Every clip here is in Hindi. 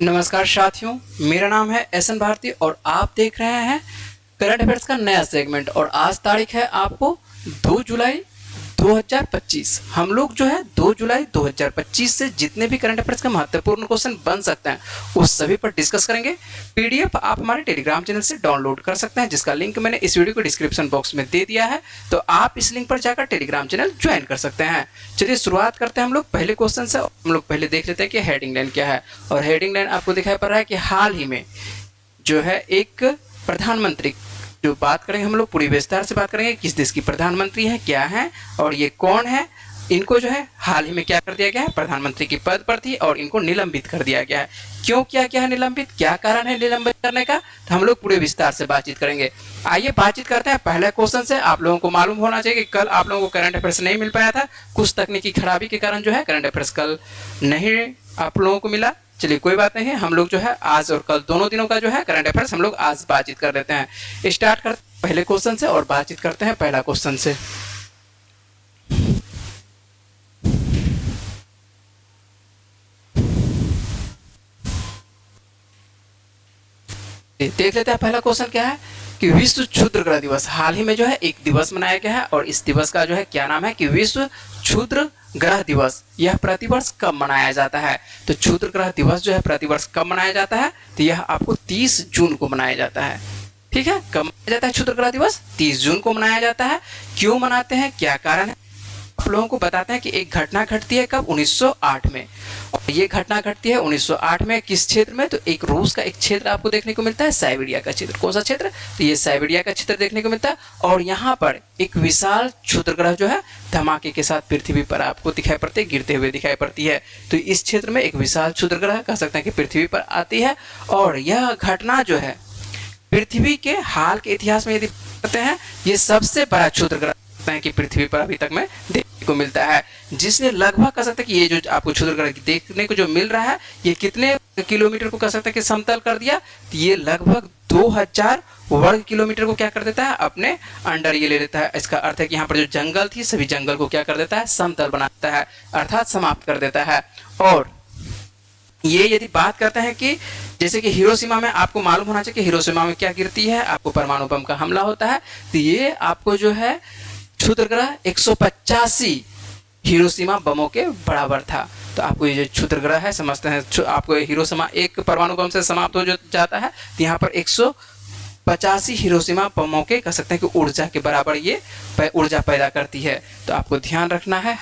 नमस्कार साथियों, मेरा नाम है एसएन भारती और आप देख रहे हैं करंट अफेयर्स का नया सेगमेंट। और आज तारीख है आपको 2 जुलाई 2025। हम लोग जो है 2 जुलाई 2025 से जितने भी करंट अफेयर्स के महत्वपूर्ण क्वेश्चन बन सकते हैं उस सभी पर डिस्कस करेंगे। पीडीएफ आप हमारे टेलीग्राम चैनल से डाउनलोड कर सकते हैं, जिसका लिंक मैंने इस वीडियो को डिस्क्रिप्शन बॉक्स में दे दिया है, तो आप इस लिंक पर जाकर टेलीग्राम चैनल ज्वाइन कर सकते हैं। चलिए शुरुआत करते हैं हम लोग पहले क्वेश्चन से। हम लोग पहले देख लेते हैं कि हेडिंग लाइन क्या है। और हेडिंग लाइन आपको दिखाई पड़ रहा है कि हाल ही में जो है एक प्रधानमंत्री, जो बात करेंगे हम लोग पूरी विस्तार से बात करेंगे किस देश की प्रधानमंत्री है, क्या है और ये कौन है। इनको जो है हाल ही में क्या कर दिया गया है, प्रधानमंत्री की पद पर थी और इनको निलंबित कर दिया गया है। क्यों किया गया है निलंबित, क्या कारण है निलंबित करने का, तो हम लोग पूरे विस्तार से बातचीत करेंगे। आइए बातचीत करते हैं पहले क्वेश्चन से। आप लोगों को मालूम होना चाहिए कि कल आप लोगों को करंट अफेयर्स नहीं मिल पाया था, कुछ तकनीकी खराबी के कारण जो है करंट अफेयर्स कल नहीं आप लोगों को मिला। चलिए कोई बात नहीं है, हम लोग जो है आज और कल दोनों दिनों का जो है करंट अफेयर्स हम लोग आज बातचीत कर लेते हैं। स्टार्ट करते हैं पहले क्वेश्चन से और बातचीत करते हैं पहला क्वेश्चन से। देख लेते हैं पहला क्वेश्चन क्या है कि विश्व क्षुद्र ग्रह दिवस हाल ही में जो है एक दिवस मनाया गया है और इस दिवस का जो है क्या नाम है कि विश्व क्षुद्र ग्रह दिवस। यह प्रतिवर्ष कब मनाया जाता है, तो क्षुद्र ग्रह दिवस जो है प्रतिवर्ष कब मनाया जाता है, तो यह आपको 30 जून को मनाया जाता है। ठीक है, कब मनाया जाता है क्षुद्र ग्रह दिवस, 30 जून को मनाया जाता है। क्यों मनाते हैं, क्या कारण है, आप लोगों को बताते हैं कि एक घटना घटती है कब, 1908 में। और ये घटना घटती है 1908 में किस क्षेत्र में, तो एक रूस का एक क्षेत्र आपको देखने को मिलता है, साइबेरिया का क्षेत्र। कौन सा क्षेत्र, तो ये साइबेरिया का क्षेत्र देखने को मिलता है। और यहाँ पर एक विशाल क्षुद्र ग्रह जो है धमाके के साथ पृथ्वी पर आपको दिखाई पड़ती है, गिरते हुए दिखाई पड़ती है। तो इस क्षेत्र में एक विशाल क्षुद्र ग्रह कह सकते हैं कि पृथ्वी पर आती है। और यह घटना जो है पृथ्वी के हाल के इतिहास में यदि कहते हैं ये सबसे बड़ा क्षुद्र ग्रह है कि पृथ्वी पर अभी तक में देखने को मिलता है, जिसने लगभग कह सकते हैं कि ये जो आपको क्षुद्र ग्रह देखने को जो मिल रहा है ये कितने किलोमीटर को कह सकते हैं कि समतल कर दिया, तो ये लगभग 2000 वर्ग किलोमीटर को क्या कर देता है अपने अंडर ये ले लेता है। इसका अर्थ है कि यहाँ पर जो जंगल थी सभी जंगल को क्या कर देता है, समतल बना देता है, अर्थात समाप्त कर देता है। और ये यदि बात करते हैं कि जैसे कि हिरोशिमा में आपको मालूम होना चाहिए कि हिरोशिमा में क्या गिरती है, आपको परमाणु बम का हमला होता है, तो ये आपको जो है क्षुद्र ग्रह 185 हिरोशिमा बमों के बराबर था। तो आपको ये जो क्षुद्र ग्रह है समझते हैं, आपको हिरोशिमा एक परमाणु बम से समाप्त हो जाता है, तो यहाँ पर 185 हिरोशिमा बमों के कह सकते हैं कि ऊर्जा के बराबर ये ऊर्जा पैदा करती है। तो आपको ध्यान रखना है।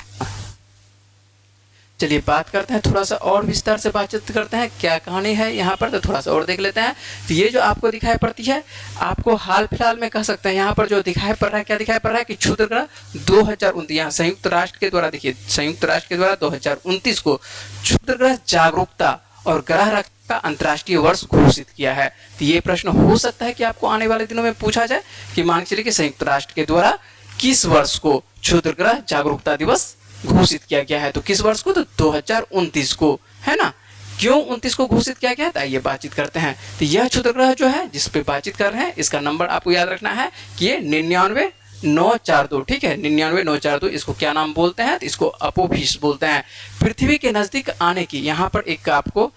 चलिए बात करते हैं थोड़ा सा और विस्तार से बातचीत करते हैं क्या कहानी है यहाँ पर, तो थोड़ा सा और देख लेते हैं। तो ये जो आपको दिखाई पड़ती है आपको हाल फिलहाल में कह सकते हैं यहाँ पर जो दिखाई पड़ रहा है, क्या दिखाई पड़ रहा है कि क्षुद्र ग्रह 2029, यहाँ संयुक्त राष्ट्र के द्वारा देखिए, संयुक्त राष्ट्र के द्वारा 2029 को क्षुद्र ग्रह जागरूकता और ग्रह रक्षा का अंतर्राष्ट्रीय वर्ष घोषित किया है। तो ये प्रश्न हो सकता है कि आपको आने वाले दिनों में पूछा जाए कि मान के चलिए कि संयुक्त राष्ट्र के द्वारा किस वर्ष को क्षुद्र ग्रह जागरूकता दिवस घोषित किया गया है, तो किस वर्ष को, तो 2029 को, है ना। क्यों 29 को घोषित किया गया है, तो आइए बातचीत करते हैं। तो यह क्षुद्र ग्रह जो है जिस पे बातचीत कर रहे हैं इसका नंबर आपको याद रखना है कि ये 99942। ठीक है, 99942। इसको क्या नाम बोलते हैं, तो इसको अपोफिस बोलते हैं। पृथ्वी के नजदीक आने की यहाँ पर एक आपको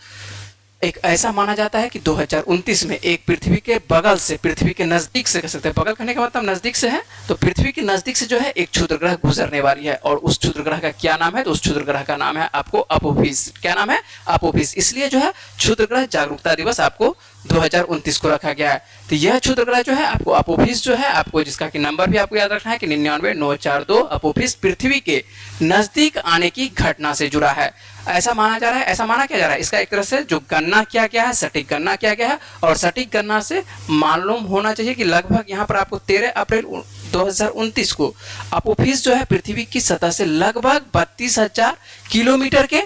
एक ऐसा माना जाता है कि 2029 में एक पृथ्वी के बगल से, पृथ्वी के नजदीक से, कह सकते हैं बगल करने का मतलब नजदीक से है, तो पृथ्वी के नजदीक से जो है एक क्षुद्र ग्रह गुजरने वाली है। और उस क्षुद्र ग्रह का क्या नाम है, तो उस क्षुद्र ग्रह का नाम है आपको अपोफिस। क्या नाम है, अपोफिस। इसलिए जो है क्षुद्र ग्रह जागरूकता दिवस आपको 2029 को रखा गया है। तो यह क्षुद्र ग्रह जो है आपको अपोफिस जो है आपको, जिसका कि नंबर भी आपको याद रखना है कि 99942 अपोफिस पृथ्वी के नजदीक आने की घटना से जुड़ा है, ऐसा माना जा रहा है। ऐसा माना क्या जा रहा है, इसका एक तरह से जो गणना किया गया है, सटीक गणना किया गया है। और सटीक गणना से मालूम होना चाहिए कि लगभग यहाँ पर आपको 13 अप्रैल 2029 को अपोफिस जो है पृथ्वी की सतह से लगभग 32,000 किलोमीटर के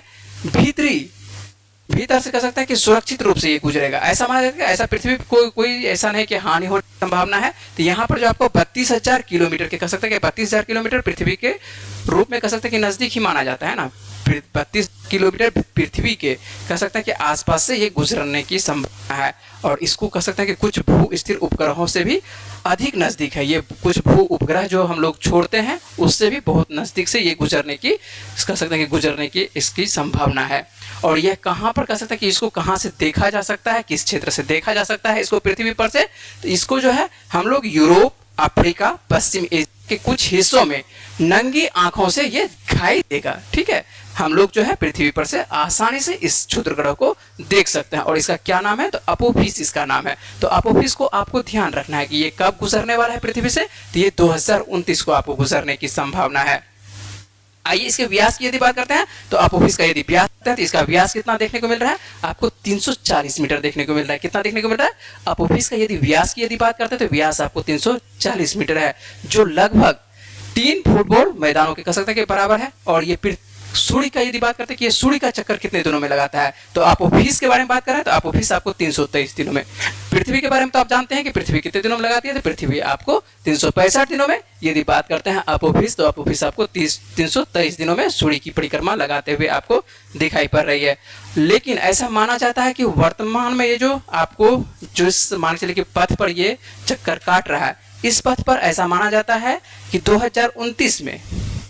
भीतर से कह सकते हैं कि सुरक्षित रूप से ये गुजरेगा, ऐसा माना जाता है। ऐसा पृथ्वी को कोई ऐसा नहीं कि हानि होने की संभावना है। तो यहाँ पर जो आपको 32,000 किलोमीटर के कह सकते हैं कि 32,000 किलोमीटर पृथ्वी के रूप में कह सकते हैं कि नजदीक ही माना जाता है ना। 32 किलोमीटर पृथ्वी के कह सकते हैं कि आसपास से ये गुजरने की संभावना है। और इसको कह सकते हैं कि कुछ भू स्थिर उपग्रहों से भी अधिक नज़दीक है। ये कुछ भू उपग्रह जो हम लोग छोड़ते हैं उससे भी बहुत नज़दीक से ये गुजरने की कह सकते हैं कि गुजरने की इसकी संभावना है। और यह कहाँ पर कह सकते हैं कि इसको कहाँ से देखा जा सकता है, किस क्षेत्र से देखा जा सकता है इसको पृथ्वी पर से? तो इसको जो है हम लोग यूरोप, अफ्रीका, पश्चिम एशिया के कुछ हिस्सों में नंगी आंखों से ये दिखाई देगा। ठीक है, हम लोग जो है पृथ्वी पर से आसानी से इस क्षुद्र ग्रह को देख सकते हैं। और इसका क्या नाम है? तो अपोफिस इसका नाम है। तो अपोफिस को आपको ध्यान रखना है कि ये कब गुजरने वाला है पृथ्वी से? तो ये 2029 को आपको गुजरने की संभावना है। आइए इसके व्यास की यदि बात करते हैं तो अपोफिस का यदि व्यास करते हैं तो इसका व्यास कितना देखने को मिल रहा है? आपको 340 मीटर देखने को मिल रहा है। कितना देखने को मिल रहा है? अपोफिस का यदि व्यास की यदि बात करते हैं तो व्यास आपको 340 मीटर है, जो लगभग 3 फुटबॉल मैदानों के कह सकते हैं के बराबर है। और ये सूर्य का यदि बात करते हैं कि ये सूर्य का चक्कर कितने दिनों में लगाता है, तो अपोफिस के बारे में बात कर रहे हैं तो अपोफिस आपको 323 दिनों में। पृथ्वी के बारे में तो आप जानते हैं कि पृथ्वी कितने दिनों में लगाती है, तो पृथ्वी आपको 365 दिनों में। यदि बात करते हैं अपोफिस, तो अपोफिस आपको 323 दिनों में सूर्य की परिक्रमा लगाते हुए आपको दिखाई पड़ रही है। लेकिन ऐसा माना जाता है कि वर्तमान में ये जो आपको जो इस मान के चलिए कि पथ पर ये चक्कर काट रहा है, इस पथ पर ऐसा माना जाता है कि 2029 में,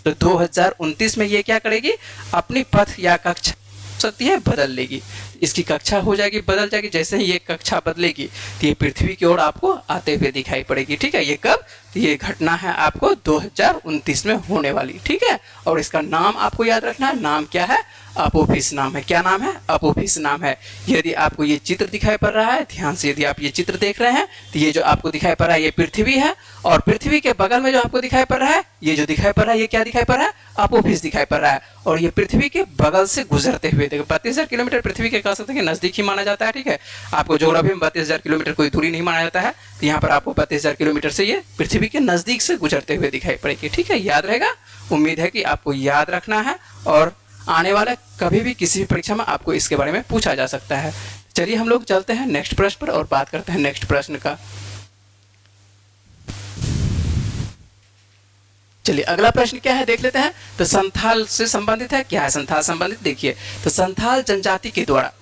तो 2029 में ये क्या करेगी? अपनी पथ या कक्षा सकती है बदल लेगी। इसकी कक्षा हो जाएगी, बदल जाएगी। जैसे ही ये कक्षा बदलेगी तो ये पृथ्वी की ओर आपको आते हुए दिखाई पड़ेगी। ठीक है, ये कब? तो ये घटना है आपको 2029 में होने वाली। ठीक है, और इसका नाम आपको याद रखना है। नाम क्या है? अपोफिस नाम है। क्या नाम है? अपोफिस नाम है। यदि आपको ये चित्र दिखाई पड़ रहा है, ध्यान से यदि आप ये चित्र देख रहे हैं, तो ये जो आपको दिखाई पड़ रहा है ये पृथ्वी है, और पृथ्वी के बगल में जो आपको दिखाई पड़ रहा है, ये जो दिखाई पड़ रहा है, ये क्या दिखाई पड़ रहा है? अपोफिस दिखाई पड़ रहा है। और ये पृथ्वी के बगल से गुजरते हुए देखो, 32,000 किलोमीटर पृथ्वी के कह सकते हैं कि नजदीक ही माना जाता है। ठीक है, आपको ज्योग्राफी में 32,000 किलोमीटर कोई दूरी नहीं माना जाता है, तो यहाँ पर आपको 32,000 किलोमीटर से ये पृथ्वी के नजदीक से गुजरते हुए दिखाई पड़ेगी। ठीक है, याद रहेगा। उम्मीद है कि आपको याद रखना है, और आने वाला कभी भी किसी भी परीक्षा में आपको इसके बारे में पूछा जा सकता है। चलिए हम लोग चलते हैं नेक्स्ट प्रश्न पर और बात करते हैं नेक्स्ट प्रश्न का। चलिए अगला प्रश्न क्या है देख लेते हैं। तो संथाल से संबंधित है। क्या है संथाल संबंधित? देखिए, तो संथाल जनजाति के द्वारा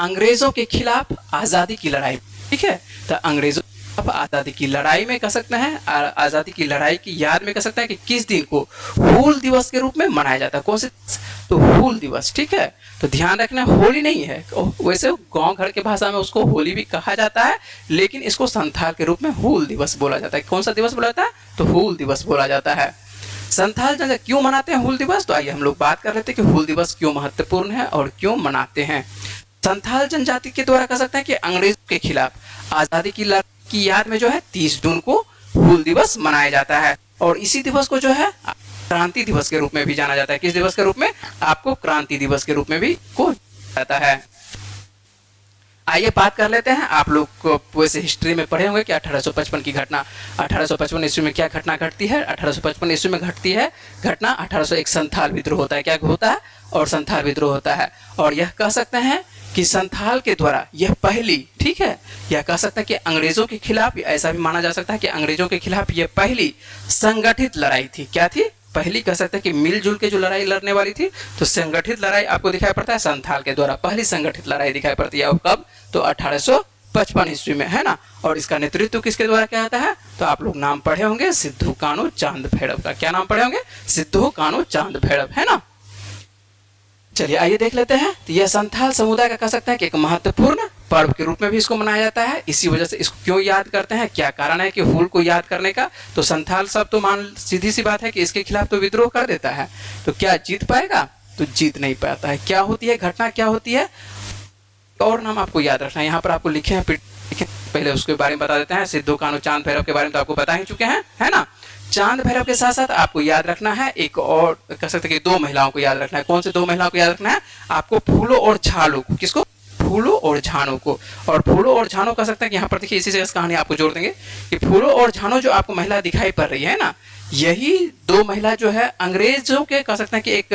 अंग्रेजों के खिलाफ आजादी की लड़ाई। ठीक है, तो अंग्रेजों अब आज़ादी की लड़ाई में कह सकते हैं, आज़ादी की लड़ाई की याद में कह सकते हैं कि किस दिन को हूल दिवस के रूप में मनाया जाता है। कौन से? तो हूल दिवस। ठीक है, तो ध्यान रखना, होली नहीं है। वैसे गांव घर के भाषा में उसको होली भी कहा जाता है, लेकिन इसको संथाल के रूप में हूल दिवस बोला जाता है। कौन सा दिवस बोला जाता है? तो हूल दिवस बोला जाता है। संथाल जनजाति क्यों मनाते हैं हूल दिवस? तो आइए हम लोग बात कर लेते हैं कि हूल दिवस क्यों महत्वपूर्ण है और क्यों मनाते हैं। संथाल जनजाति के द्वारा कह सकते हैं कि अंग्रेजों के खिलाफ आज़ादी की याद में जो है 30 जून को हूल दिवस मनाया जाता है। और इसी दिवस को जो है क्रांति दिवस के रूप में भी जाना जाता है। किस दिवस के रूप में? आपको क्रांति दिवस के रूप में भी को जाता है। आइए बात कर लेते हैं। आप लोग को वैसे हिस्ट्री में पढ़े होंगे कि 1855 की घटना, 1855 ईस्वी में क्या घटना घटती है? 1855 ईस्वी में घटती है घटना 1801 संथाल विद्रोह होता है। क्या होता है? और संथाल विद्रोह होता है। और यह कह सकते हैं कि संथाल के द्वारा यह पहली, ठीक है, यह कह सकते हैं कि अंग्रेजों के खिलाफ, ऐसा भी माना जा सकता है कि अंग्रेजों के खिलाफ यह पहली संगठित लड़ाई थी। क्या थी? पहली कह सकते हैं कि मिलजुल के जो लड़ाई लड़ने वाली थी, तो संगठित लड़ाई आपको दिखाई पड़ता है संथाल के द्वारा। पहली संगठित लड़ाई दिखाई पड़ती है। और कब? तो 1855 ईस्वी में, है ना। और इसका नेतृत्व किसके द्वारा किया जाता है? तो आप लोग नाम पढ़े होंगे सिद्धू कान्हू चांद भैरव का। क्या नाम पढ़े होंगे? सिद्धू कान्हू चांद भैरव, है ना। चलिए आइए देख लेते हैं। तो यह संथाल समुदाय का कह सकते हैं कि एक महत्वपूर्ण पर्व के रूप में भी इसको मनाया जाता है। इसी वजह से इसको क्यों याद करते हैं, क्या कारण है कि हूल को याद करने का? तो संथाल सब तो मान सीधी सी बात है कि इसके खिलाफ तो विद्रोह कर देता है, तो क्या जीत पाएगा? तो जीत नहीं पाता है। क्या होती है घटना, क्या होती है? और नाम आपको याद रखना है। यहाँ पर आपको लिखे हैं, पहले उसके बारे में बता देते हैं। सिद्धू कान्हू चांद भैरव के बारे में तो आपको बता ही चुके हैं, है ना। चांद भैरव के साथ साथ आपको याद रखना है एक और कह सकते हैं कि 2 महिलाओं को याद रखना है। कौन से 2 महिलाओं को याद रखना है? आपको फूलों और झालों को। किसको? फूलों और झानों को। और फूलों और झानों कह सकते हैं कि यहाँ पर देखिए इसी से कहानी आपको जोड़ देंगे कि फूलों और झानों जो आपको महिला दिखाई पड़ रही है ना, यही 2 महिला जो है अंग्रेजों के कह सकते हैं कि एक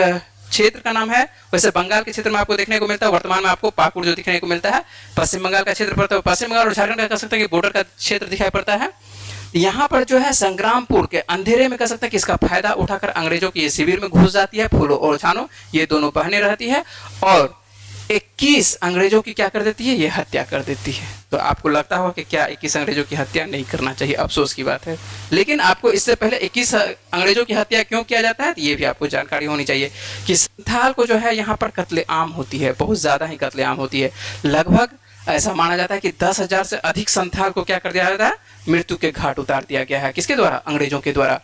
क्षेत्र का नाम है। वैसे बंगाल के क्षेत्र में आपको देखने को मिलता है। वर्तमान में आपको पाकुड़ जो दिखने को मिलता है, पश्चिम बंगाल का क्षेत्र पड़ता है। पश्चिम बंगाल और झारखंड का कह सकते हैं कि बॉर्डर का क्षेत्र दिखाई पड़ता है। यहाँ पर जो है संग्रामपुर के अंधेरे में कह सकते हैं कि इसका फायदा उठाकर अंग्रेजों की ये शिविर में घुस जाती है। फूलो और छानो ये दोनों बहनें रहती है और 21 अंग्रेजों की क्या कर देती है, ये हत्या कर देती है। तो आपको लगता होगा कि क्या 21 अंग्रेजों की हत्या नहीं करना चाहिए, अफसोस की बात है। लेकिन आपको इससे पहले 21 अंग्रेजों की हत्या क्यों किया जाता है, तो ये भी आपको जानकारी होनी चाहिए कि संथाल को जो है यहाँ पर कत्लेआम होती है, बहुत ज़्यादा ही कत्लेआम होती है। लगभग ऐसा माना जाता है कि 10,000 से अधिक संथाल को क्या कर दिया जाता है, मृत्यु के घाट उतार दिया गया है। किसके द्वारा, अंग्रेजों के द्वारा।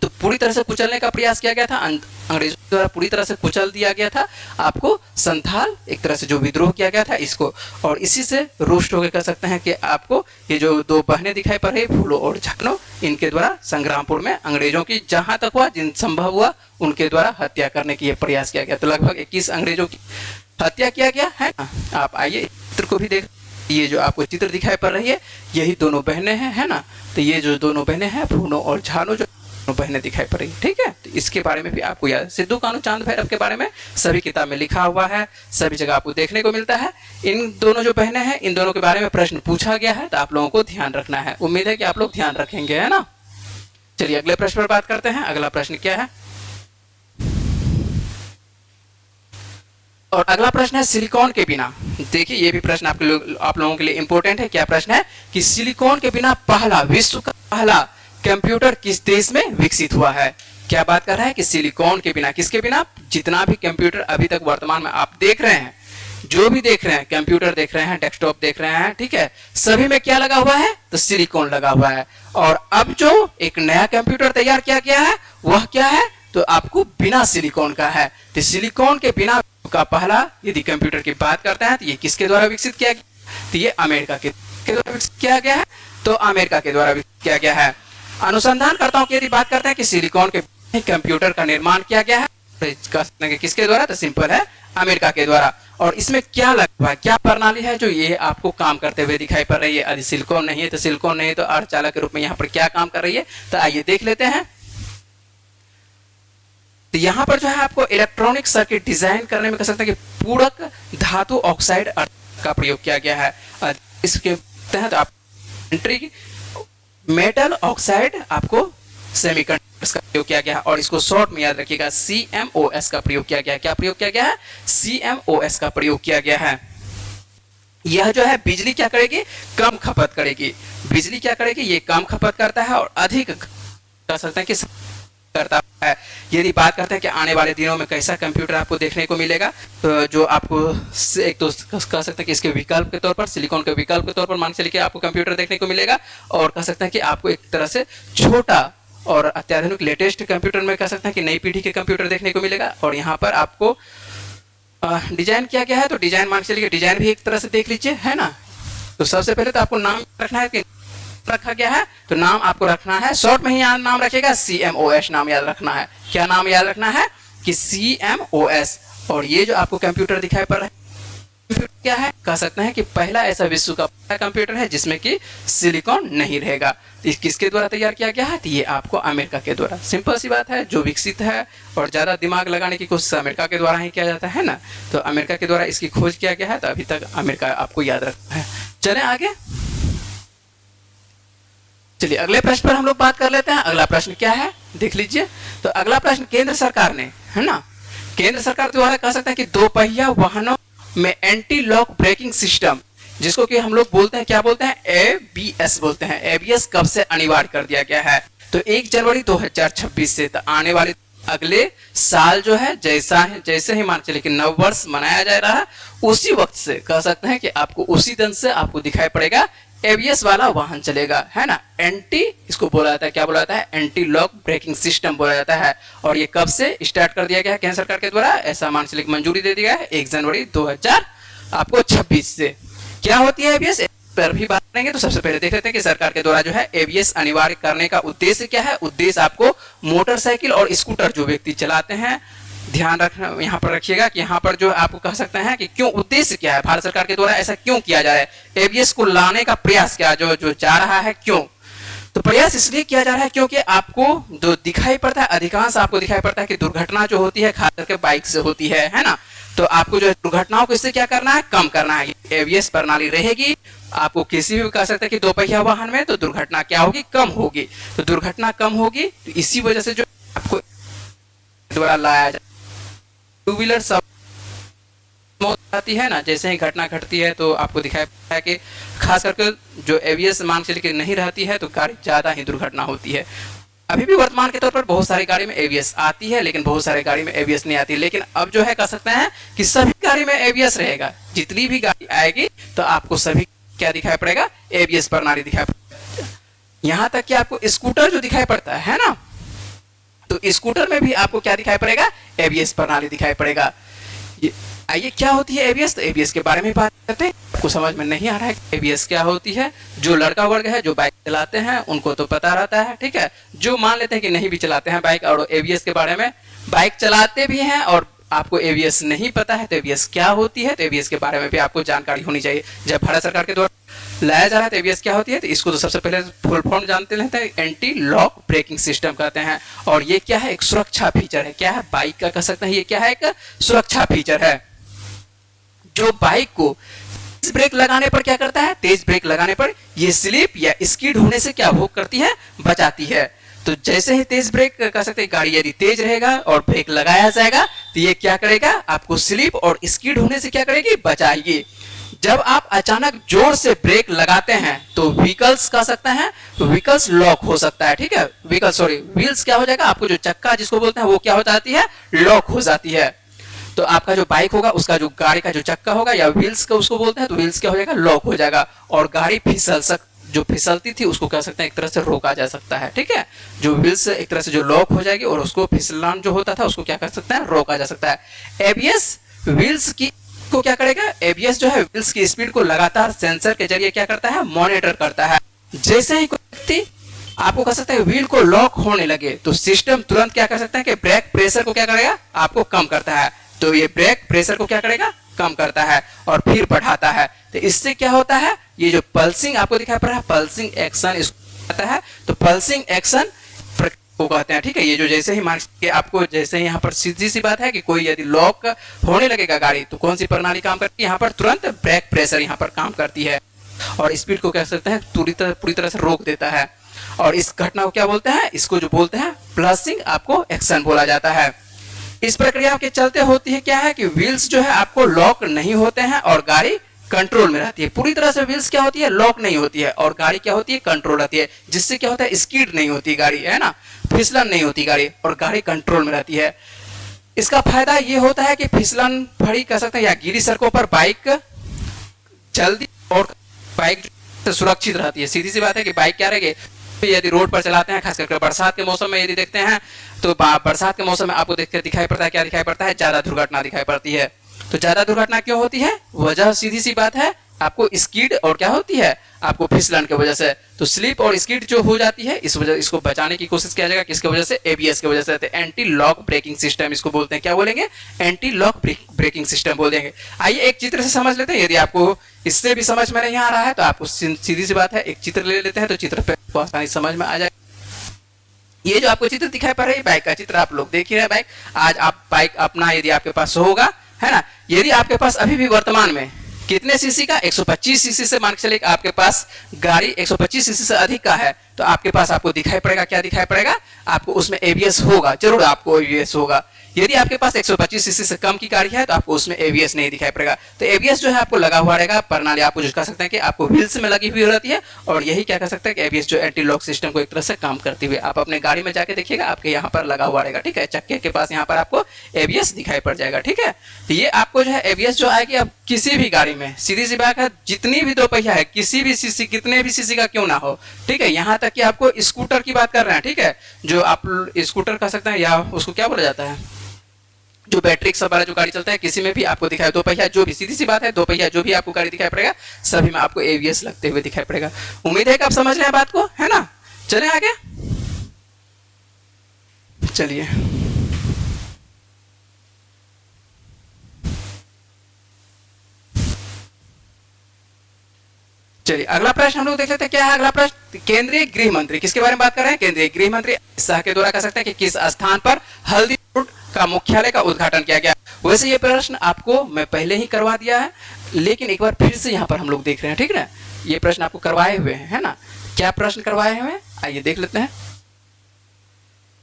तो पूरी तरह से कुचलने का प्रयास किया गया था, अंग्रेजों द्वारा पूरी तरह से कुचल दिया गया था आपको संथाल, एक तरह से जो विद्रोह किया गया था इसको। और इसी से रुष्ट होकर कह सकते हैं कि आपको ये जो दो बहनें दिखाई पड़ रही, फूलो और छानो, इनके द्वारा संग्रामपुर में अंग्रेजों की जहां तक हुआ, जिन संभव हुआ उनके द्वारा हत्या करने की ये प्रयास किया गया। तो लगभग 21 अंग्रेजों की हत्या किया गया है ना। आप आइए चित्र को भी देख, ये जो आपको चित्र दिखाई पड़ रही है यही दोनों बहनें हैं, है ना। तो ये जो दोनों बहनें हैं फूलो और छानो, जो दोनों बहनें दिखाई पड़ रही, ठीक है। तो इसके बारे में भी आपको याद, सिद्धू कान्हू चांद भैरव के बारे में सभी किताब में लिखा हुआ है, सभी जगह आपको देखने को मिलता है। इन दोनों जो बहनें हैं, इन दोनों के बारे में प्रश्न पूछा गया है, तो आप लोगों को ध्यान रखना है। उम्मीद है कि आप लोग ध्यान रखेंगे, है ना। चलिए अगले प्रश्न पर बात करते हैं। अगला प्रश्न क्या है, और अगला प्रश्न है सिलिकॉन के बिना। देखिए ये भी प्रश्न आप लोगों के लिए इंपॉर्टेंट है। क्या प्रश्न है कि सिलिकॉन के बिना पहला, विश्व का पहला कंप्यूटर किस देश में विकसित हुआ है। क्या बात कर रहा है कि सिलिकॉन के बिना, किसके बिना, जितना भी कंप्यूटर अभी तक वर्तमान में आप देख रहे हैं, जो भी देख रहे हैं, कंप्यूटर देख रहे हैं, डेस्कटॉप देख रहे हैं, ठीक है, सभी में क्या लगा हुआ है, तो सिलिकॉन लगा हुआ है। और अब जो एक नया कंप्यूटर तैयार किया गया है वह क्या है, तो आपको बिना सिलिकॉन का है। तो सिलिकॉन के बिना का पहला यदि कंप्यूटर की बात करते हैं तो ये किसके द्वारा विकसित किया गया, तो ये अमेरिका के द्वारा विकसित किया गया है। तो अमेरिका के द्वारा विकसित किया गया है। अनुसंधानकर्ताओं की यदि बात करते हैं कि सिलिकॉन के कंप्यूटर का निर्माण किया गया है, तो किसके द्वारा, तो सिंपल है, अमेरिका के द्वारा। और इसमें क्या लगा हुआ है, क्या प्रणाली है जो ये आपको काम करते हुए दिखाई पड़ रही है। यदि सिलिकॉन नहीं है तो सिलिकॉन नहीं है तो अर्धचालक के रूप में यहाँ पर क्या काम कर रही है, तो आइए देख लेते हैं। तो यहाँ पर जो है आपको इलेक्ट्रॉनिक सर्किट डिजाइन करने में कह सकते हैं कि पूरक धातु ऑक्साइड का प्रयोग किया गया है। इसके तहत आप मेटल ऑक्साइड आपको सेमीकंडक्टर्स का प्रयोग किया गया है। और इसको शॉर्ट में याद रखिएगा, CMOS का प्रयोग किया गया है। क्या प्रयोग किया गया है, CMOS का प्रयोग किया गया है। यह जो है बिजली क्या करेगी, कम खपत करेगी। बिजली क्या करेगी, ये कम खपत करता है और अधिक कह सकते हैं कि करता है। यदि बात करते हैं कि आने वाले दिनों में कैसा कंप्यूटर आपको देखने को मिलेगा, तो जो आपको एक तो कह सकते हैं कि इसके विकल्प के तौर पर, सिलिकॉन के विकल्प के तौर पर मान के चलिए आपको कंप्यूटर देखने को मिलेगा। और कह सकते हैं कि आपको एक तरह से छोटा और अत्याधुनिक लेटेस्ट कंप्यूटर में कह सकते हैं कि नई पीढ़ी के कंप्यूटर देखने को मिलेगा। और यहाँ पर आपको डिजाइन किया गया है, तो डिजाइन मान के चलिए, डिजाइन भी एक तरह से देख लीजिए, है ना। तो सबसे पहले तो आपको नाम रखना है कि रखा गया है, तो नाम आपको रखना है, शॉर्ट में ही नाम रखेगा, CMOS नाम याद रखना है। क्या नाम याद रखना है कि CMOS। और ये जो आपको कंप्यूटर दिखाई पड़ रहा है क्या है, कह सकते हैं कि पहला ऐसा विश्व का पहला कंप्यूटर है जिसमें कि सिलिकॉन नहीं रहेगा। तो किसके द्वारा तैयार किया गया है, तो ये आपको अमेरिका के द्वारा। सिंपल सी बात है, जो विकसित है और ज्यादा दिमाग लगाने की कोशिश अमेरिका के द्वारा ही किया जाता है ना। तो अमेरिका के द्वारा इसकी खोज किया गया है, तो अभी तक अमेरिका आपको याद रखना है। चले आगे, चलिए अगले प्रश्न पर हम लोग बात कर लेते हैं। अगला प्रश्न क्या है, देख लीजिए। तो अगला प्रश्न केंद्र सरकार ने, है ना, केंद्र सरकार द्वारा कह सकते हैं कि दो पहिया वाहनों में एंटी लॉक ब्रेकिंग सिस्टम, जिसको कि हम लोग बोलते हैं, क्या बोलते हैं, ABS बोलते हैं। ABS कब से अनिवार्य कर दिया गया है, तो 1 जनवरी 2026 से। तो आने वाले अगले साल जो है, जैसे ही मान चलिए कि नव वर्ष मनाया जा रहा है, उसी वक्त से कह सकते हैं कि आपको उसी दिन से आपको दिखाई पड़ेगा ABS वाला वाहन चलेगा, है ना। इसको बोला जाता है, क्या बोला जाता है, एंटी लॉक ब्रेकिंग सिस्टम बोला जाता है। और ये कब से स्टार्ट कर दिया गया है, केंद्र सरकार के द्वारा, ऐसा मान चलिए मंजूरी दे दी गया है 1 जनवरी 2026 से। क्या होती है ABS पर भी बात करेंगे। तो सबसे पहले देख लेते हैं कि सरकार के द्वारा जो है ABS अनिवार्य करने का उद्देश्य क्या है। उद्देश्य आपको मोटरसाइकिल और स्कूटर जो व्यक्ति चलाते हैं, ध्यान रखना, यहाँ पर रखिएगा कि यहाँ पर जो आपको कह सकते हैं कि क्यों, उद्देश्य क्या है, भारत सरकार के द्वारा ऐसा क्यों किया जा रहा है, ABS को लाने का प्रयास क्या जो जा रहा है, क्यों। तो प्रयास इसलिए किया जा रहा है क्योंकि आपको जो दिखाई पड़ता है, अधिकांश आपको दिखाई पड़ता है कि दुर्घटना जो होती है खास करके बाइक से होती है ना। तो आपको जो है दुर्घटनाओं को इससे क्या करना है, कम करना है। एबीएस प्रणाली रहेगी, आपको किसी भी कह सकते हैं कि दो पहिया वाहन में, तो दुर्घटना क्या होगी, कम होगी। तो दुर्घटना कम होगी, तो इसी वजह से जो आपको द्वारा लाया जाए टू व्हीलर सब मौत आती है ना, जैसे ही घटना घटती है तो आपको दिखाई पड़ता है कि खास करके जो एबीएस मान चलिए कि नहीं रहती है तो गाड़ी ज़्यादा ही दुर्घटना होती है। अभी भी वर्तमान के तौर पर बहुत सारी गाड़ी में एबीएस आती है, लेकिन बहुत सारी गाड़ी में एबीएस नहीं आती। लेकिन अब जो है कह सकते हैं कि सभी गाड़ी में एबीएस रहेगा। जितनी भी गाड़ी आएगी तो आपको सभी क्या दिखाई पड़ेगा, एबीएस प्रणाली दिखाई पड़ेगा। यहाँ तक कि आपको स्कूटर जो दिखाई पड़ता है ना, तो स्कूटर में भी आपको क्या दिखाई पड़ेगा, एबीएस प्रणाली दिखाई पड़ेगा। आइए क्या होती है एबीएस, तो एबीएस के बारे में बात करते हैं। आपको समझ में नहीं आ रहा है एबीएस क्या होती है? जो लड़का वर्ग है जो बाइक चलाते हैं उनको तो पता रहता है, ठीक है। जो मान लेते हैं कि नहीं भी चलाते हैं बाइक और एबीएस के बारे में, बाइक चलाते भी हैं और आपको एबीएस नहीं पता है तो एबीएस क्या होती है, तो एबीएस के बारे में भी आपको जानकारी होनी चाहिए। जब भारत सरकार के द्वारा लाया जा रहा है तो एबीएस क्या होती है, तो इसको तो सबसे पहले फुल फॉर्म जानते रहते हैं, एंटी लॉक ब्रेकिंग सिस्टम कहते हैं। और ये क्या है, एक सुरक्षा फीचर है। क्या है, बाइक का कह सकते हैं ये क्या है, एक सुरक्षा फीचर है जो बाइक को तेज ब्रेक लगाने पर क्या करता है, तेज ब्रेक लगाने पर ये स्लिप या स्किड होने से क्या वो करती है, बचाती है। तो जैसे ही तेज ब्रेक कर सकते हैं, गाड़ी यदि तेज रहेगा और ब्रेक लगाया जाएगा तो ये क्या करेगा, आपको स्लिप और स्किड होने से क्या करेगी, बचाएगी। जब आप अचानक जोर से ब्रेक लगाते हैं तो व्हीकल्स कह सकते हैं, व्हीकल्स लॉक हो सकता है, ठीक है। व्हील्स क्या हो जाएगा, आपको जो चक्का जिसको बोलते हैं वो क्या हो जाती है, लॉक हो जाती है। तो आपका जो बाइक होगा उसका जो गाड़ी का जो चक्का होगा या व्हील्स का उसको बोलते हैं, तो व्हील्स क्या हो जाएगा, लॉक हो जाएगा और गाड़ी जो फिसलती थी उसको कह सकते हैं एक तरह से रोका जा सकता है, ठीक है। जो व्हील्स एक तरह से जो लॉक हो जाएगी और उसको फिसलन जो होता था उसको क्या कर सकते हैं, रोका जा सकता है। एबीएस व्हील्स की को क्या करेगा, एबीएस जो है व्हील्स की स्पीड को लगातार सेंसर के जरिए क्या करता है, मॉनिटर करता है। जैसे ही कोई व्यक्ति आपको कह सकते हैं व्हील को लॉक होने लगे तो सिस्टम तुरंत क्या कर सकता है कि ब्रेक प्रेशर को क्या करेगा, आपको कम करता है। तो ये ब्रेक प्रेशर को क्या करेगा, कम करता है और फिर बढ़ाता है। तो इससे क्या होता है, ये जो पल्सिंग आपको दिखाई पड़ रहा है, पल्सिंग एक्शन इसको कहता है। तो पल्सिंग एक्शन को कहते हैं, ठीक है। ये जो जैसे ही मान के आपको जैसे ही यहाँ पर सीधी सी बात है कि कोई यदि लॉक होने लगेगा गाड़ी तो कौन सी प्रणाली काम करती है, यहाँ पर तुरंत ब्रेक प्रेशर यहाँ पर काम करती है और स्पीड को कह सकते हैं पूरी तरह से रोक देता है। और इस घटना को क्या बोलते हैं, इसको जो बोलते हैं पल्सिंग आपको एक्शन बोला जाता है। इस प्रक्रिया के चलते होती है क्या है कि व्हील्स जो है आपको लॉक नहीं होते हैं और गाड़ी कंट्रोल में रहती है। पूरी तरह से व्हील्स क्या होती है, लॉक नहीं होती है और गाड़ी क्या होती है, कंट्रोल रहती है। जिससे क्या होता है, स्किड नहीं होती गाड़ी, है ना, फिसलन नहीं होती गाड़ी और गाड़ी कंट्रोल में रहती है। इसका फायदा ये होता है कि फिसलन भरी कह सकते हैं या गीली सड़कों पर बाइक जल्दी और बाइक सुरक्षित रहती है। सीधी सी बात है कि बाइक क्या रहेगी, यदि रोड पर चलाते हैं, खास करके बरसात के मौसम में यदि देखते हैं तो बरसात के मौसम में आपको देखकर दिखाई पड़ता है, क्या दिखाई पड़ता है, ज्यादा दुर्घटना दिखाई पड़ती है। तो ज्यादा दुर्घटना क्यों होती है, वजह सीधी सी बात है, आपको स्किड और क्या होती है, आपको फिसलन की वजह से। तो स्लिप और स्किड जो हो जाती है इस वजह, इसको बचाने की कोशिश किया जाएगा, किसकी वजह से, एबीएस की वजह से। तो एंटी लॉक ब्रेकिंग सिस्टम इसको बोलते हैं, क्या बोलेंगे, एंटी लॉक ब्रेकिंग सिस्टम बोल देंगे। आइए एक चित्र से समझ लेते हैं, यदि आपको इससे भी समझ में नहीं आ रहा है तो आपको सीधी सी बात है एक चित्र ले लेते हैं तो चित्र पे आसानी समझ में आ जाए। ये जो आपको चित्र दिखाई पड़ रहा है बाइक का चित्र, आप लोग देख ही रहे हैं बाइक। आज आप बाइक अपना यदि आपके पास होगा, है ना, यदि आपके पास अभी भी वर्तमान में कितने सीसी का, 125 सीसी से मान के चलिए आपके पास गाड़ी 125 सीसी से अधिक का है तो आपके पास आपको दिखाई पड़ेगा, क्या दिखाई पड़ेगा, आपको उसमें एबीएस होगा, जरूर आपको एबीएस होगा। यदि आपके पास 125 सीसी से कम की गाड़ी है तो आपको उसमें एबीएस नहीं दिखाई पड़ेगा। तो एबीएस जो है आपको लगा हुआ रहेगा, प्रणाली आपको जो कह सकते हैं कि आपको व्हील्स में लगी हुई रहती है और यही क्या कह सकते हैं कि एबीएस जो एंटी लॉक सिस्टम को एक तरह से काम करती हुई आप अपने गाड़ी में जाके देखिएगा, आपके यहाँ पर लगा हुआ रहेगा, ठीक है। चक्के के पास यहाँ पर आपको एबीएस दिखाई पड़ जाएगा, ठीक है। तो ये आपको जो है एबीएस जो आएगी अब किसी भी गाड़ी में, सीधी सी बात है, जितनी भी दो पहिया है, किसी भी सीसी, कितने भी सीसी का क्यों ना हो, ठीक है। यहाँ तक कि आपको स्कूटर की बात कर रहे हैं, ठीक है, जो आप स्कूटर कह सकते हैं या उसको क्या बोला जाता है, जो बैटरी सब वाला जो गाड़ी चलता है, किसी में भी आपको दिखाई, दो पहिया जो भी, सीधी सी बात है, दो पहिया जो भी आपको गाड़ी दिखाई पड़ेगा सभी में आपको एबीएस लगते हुए दिखाई पड़ेगा। उम्मीद है कि आप समझ रहे हैं बात को, है ना। चलें आगे, चलिए चलिए अगला प्रश्न हम लोग देख लेते हैं। क्या है अगला प्रश्न, केंद्रीय गृह मंत्री, किसके बारे में बात कर रहे हैं, केंद्रीय गृह मंत्री अमित शाह के द्वारा कह सकते हैं कि किस स्थान पर हल्दी रोड का मुख्यालय का उद्घाटन किया गया। वैसे ये प्रश्न आपको मैं पहले ही करवा दिया है, लेकिन एक बार फिर से यहाँ पर हम लोग देख रहे हैं, ठीक है ना। ये प्रश्न आपको करवाए हुए हैं, है ना। क्या प्रश्न करवाए हुए हैं, आइए देख लेते हैं।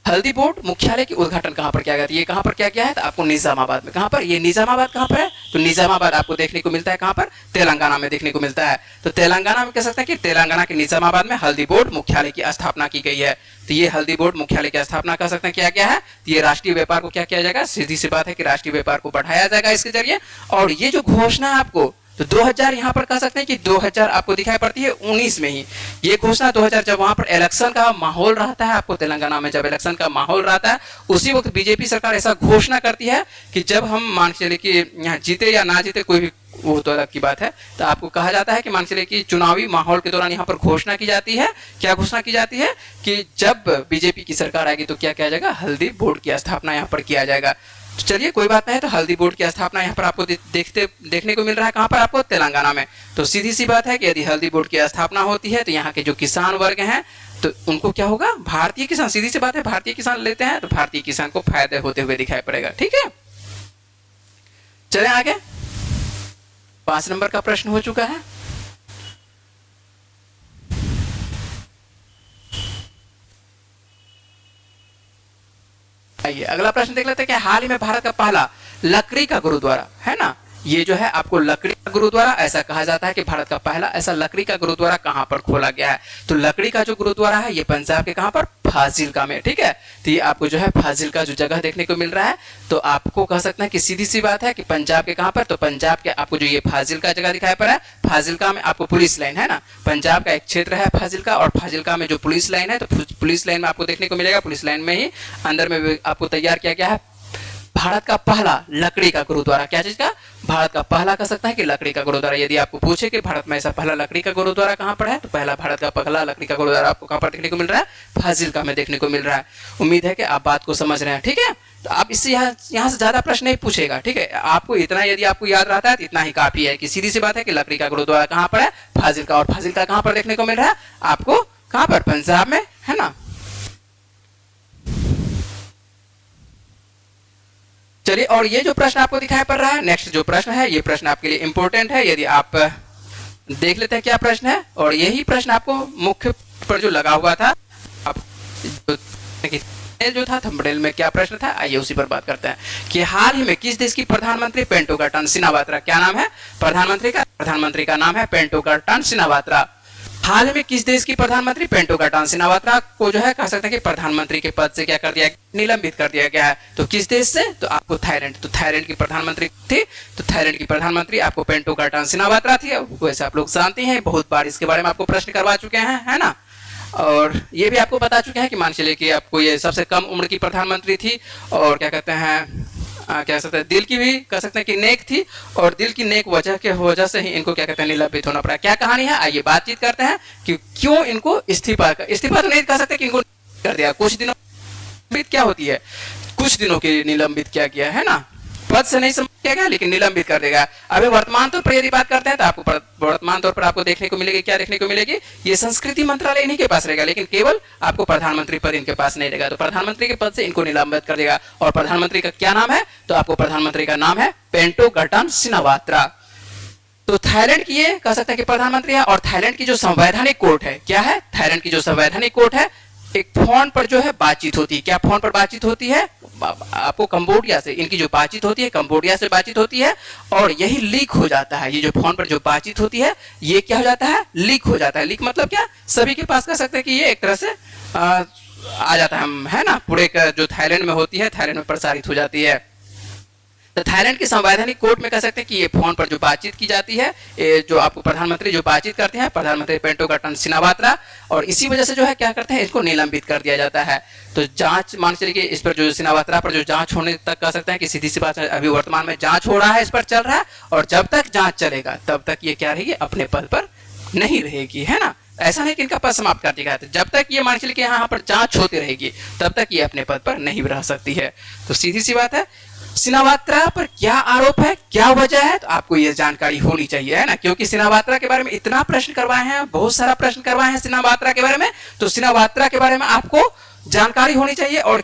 हल्दी बोर्ड मुख्यालय की उद्घाटन कहां पर किया गया था? ये कहां पर किया गया है? तो आपको निजामाबाद में। कहां पर? ये निजामाबाद कहां पर है? तो निजामाबाद आपको देखने को मिलता है कहां पर? तेलंगाना में देखने को मिलता है। तो तेलंगाना में कह सकते हैं कि तेलंगाना के निजामाबाद में हल्दी बोर्ड मुख्यालय की स्थापना की गई है। तो ये हल्दी बोर्ड मुख्यालय की स्थापना कह सकते हैं किया गया है। तो ये राष्ट्रीय व्यापार को क्या किया जाएगा? सीधी सी बात है कि राष्ट्रीय व्यापार को बढ़ाया जाएगा इसके जरिए। और ये जो घोषणा है आपको, तो 2000 यहाँ पर कह सकते हैं कि 2000 आपको दिखाई पड़ती है 19 में ही। ये घोषणा 2000 जब वहां पर इलेक्शन का माहौल रहता है, आपको तेलंगाना में जब इलेक्शन का माहौल रहता है, उसी वक्त बीजेपी सरकार ऐसा घोषणा करती है कि जब हम मान चले कि यहाँ जीते या ना जीते, कोई भी वो तो अलग की बात है, तो आपको कहा जाता है कि मान चले कि चुनावी माहौल के दौरान यहाँ पर घोषणा की जाती है। क्या घोषणा की जाती है? कि जब बीजेपी की सरकार आएगी तो क्या किया जाएगा? हल्दी बोर्ड की स्थापना यहाँ पर किया जाएगा। तो चलिए कोई बात नहीं। तो हल्दी बोर्ड की स्थापना यहाँ पर आपको देखने को मिल रहा है कहाँ पर? आपको तेलंगाना में। तो सीधी सी बात है कि यदि हल्दी बोर्ड की स्थापना होती है तो यहाँ के जो किसान वर्ग हैं तो उनको क्या होगा? भारतीय किसान, सीधी सी बात है, भारतीय किसान लेते हैं तो भारतीय किसान को फायदे होते हुए दिखाई पड़ेगा। ठीक है, चले आगे। 5 नंबर का प्रश्न हो चुका है। आइए अगला प्रश्न देख लेते हैं कि हाल ही में भारत का पहला लकड़ी का गुरुद्वारा, है ना, ये जो है आपको लकड़ी का गुरुद्वारा ऐसा कहा जाता है कि भारत का पहला ऐसा लकड़ी का गुरुद्वारा कहां पर खोला गया है? तो लकड़ी का जो गुरुद्वारा है ये पंजाब के कहां पर? फाजिल्का में। ठीक है, तो ये आपको जो है फाजिल्का जो जगह देखने को मिल रहा है, तो आपको कह सकते हैं कि सीधी सी बात है कि पंजाब के कहां पर? तो पंजाब के आपको जो ये फाजिल्का जगह दिखाई पड़ रहा है, फाजिल्का में आपको पुलिस लाइन, है ना, पंजाब का एक क्षेत्र है फाजिल्का, और फाजिल्का में जो पुलिस लाइन है, तो पुलिस लाइन में आपको देखने को मिलेगा, पुलिस लाइन में ही अंदर में आपको तैयार किया गया है भारत का पहला लकड़ी का गुरुद्वारा। क्या चीज का? भारत का पहला कह सकता है कि लकड़ी का गुरुद्वारा। यदि आपको पूछे कि भारत में ऐसा पहला लकड़ी का गुरुद्वारा कहां पर है, तो पहला भारत का पहला लकड़ी का गुरुद्वारा आपको कहां पर देखने को मिल रहा है? फाजिल्का में देखने को मिल रहा है। उम्मीद है कि आप बात को समझ रहे हैं। ठीक है, तो आप इससे यहाँ से ज्यादा प्रश्न नहीं पूछेगा। ठीक है, आपको इतना यदि आपको याद रहता है तो इतना ही काफी है कि सीधी सी बात है कि लकड़ी का गुरुद्वारा कहां पर है? फाजिल्का। और फाजिल्का कहां पर देखने को मिल रहा है? आपको कहां पर? पंजाब में, है ना। चलिए, और ये जो प्रश्न आपको दिखाई पड़ रहा है, नेक्स्ट जो प्रश्न है, ये प्रश्न आपके लिए इंपॉर्टेंट है। यदि आप देख लेते हैं क्या प्रश्न है, और यही प्रश्न आपको मुख्य पर जो लगा हुआ था, आप जो था थंबनेल में क्या प्रश्न था, आइए उसी पर बात करते हैं कि हाल ही में किस देश की प्रधानमंत्री पेंटोकाटन सिनावात्रा, क्या नाम है प्रधानमंत्री का नाम है पेंटोकाटन सिनावात्रा। हाल ही में किस देश की प्रधानमंत्री पेंटोकाटन सिनावात्रा को जो है कह सकते हैं कि प्रधानमंत्री के पद से क्या कर दिया, निलंबित कर दिया गया है। तो किस देश से? तो आपको थाईलैंड। तो थाईलैंड की प्रधानमंत्री थी, तो थाईलैंड की प्रधानमंत्री आपको पेंटोकाटन सिनावात्रा थी। वैसे आप लोग जानते हैं, बहुत बार इसके बारे में आपको प्रश्न करवा चुके हैं, है ना। और ये भी आपको बता चुके हैं कि मान चलिए कि आपको ये सबसे कम उम्र की प्रधानमंत्री थी, और क्या कहते हैं कह सकते हैं दिल की भी कह सकते हैं कि नेक थी, और दिल की नेक वजह से ही इनको क्या कहते हैं निलंबित होना पड़ा। क्या कहानी है, आइए बातचीत करते हैं कि क्यों इनको इस्तीफा तो नहीं कह सकते कि इनको कर दिया, कुछ दिनों क्या होती है, कुछ दिनों के लिए निलंबित किया गया, है ना, पद से नहीं किया गया लेकिन निलंबित कर देगा। अभी वर्तमान तौर पर यदि बात करते हैं तो आपको वर्तमान तौर पर आपको देखने को मिलेगी, क्या देखने को मिलेगी, ये संस्कृति मंत्रालय इन्हीं के पास रहेगा, लेकिन केवल आपको प्रधानमंत्री पद इनके पास नहीं रहेगा। तो प्रधानमंत्री के पद से इनको निलंबित कर देगा। और प्रधानमंत्री का क्या नाम है? तो आपको प्रधानमंत्री का नाम है पेंटोकाटन सिनावात्रा। तो थाईलैंड की ये कह सकते हैं कि प्रधानमंत्री है। और थाईलैंड की जो संवैधानिक कोर्ट है, क्या है, थाईलैंड की जो संवैधानिक कोर्ट है, एक फोन पर जो है बातचीत होती है। क्या फोन पर बातचीत होती है? आपको कंबोडिया से इनकी जो बातचीत होती है, कंबोडिया से बातचीत होती है, और यही लीक हो जाता है। ये जो फोन पर जो बातचीत होती है, ये क्या हो जाता है? लीक हो जाता है। लीक मतलब क्या? सभी के पास कह सकते हैं कि ये एक तरह से आ जाता है ना, पूरे जो थाईलैंड में होती है, थाईलैंड में प्रसारित हो जाती है। तो थाईलैंड की संवैधानिक कोर्ट में कह सकते हैं कि ये फोन पर जो बातचीत की जाती है, ये जो आपको प्रधानमंत्री जो बातचीत करते हैं, प्रधानमंत्री पेंटोकाटन सिनावात्रा, और इसी वजह से जो है क्या करते हैं, इसको निलंबित कर दिया जाता है। तो जांच मान चलिए कि इस पर जो सिनावात्रा पर जो जांच होने तक कह सकते हैं कि सीधी सी बात है, अभी वर्तमान में जांच हो रहा है, इस पर चल रहा है, और जब तक जांच चलेगा तब तक ये क्या रहेगी, अपने पद पर नहीं रहेगी, है ना। ऐसा नहीं कि इनका पद समाप्त कर दिया, जब तक ये मान चलिए कि यहाँ पर जांच होती रहेगी तब तक ये अपने पद पर नहीं रह सकती है। तो सीधी सी बात है, सिनावात्रा पर क्या आरोप है, क्या वजह है, तो आपको यह जानकारी होनी चाहिए, है ना, क्योंकि सिनावात्रा के बारे में इतना प्रश्न करवाए हैं, बहुत सारा प्रश्न करवाए हैं सिनावात्रा के बारे में। तो सिनावात्रा के बारे में आपको जानकारी होनी चाहिए। और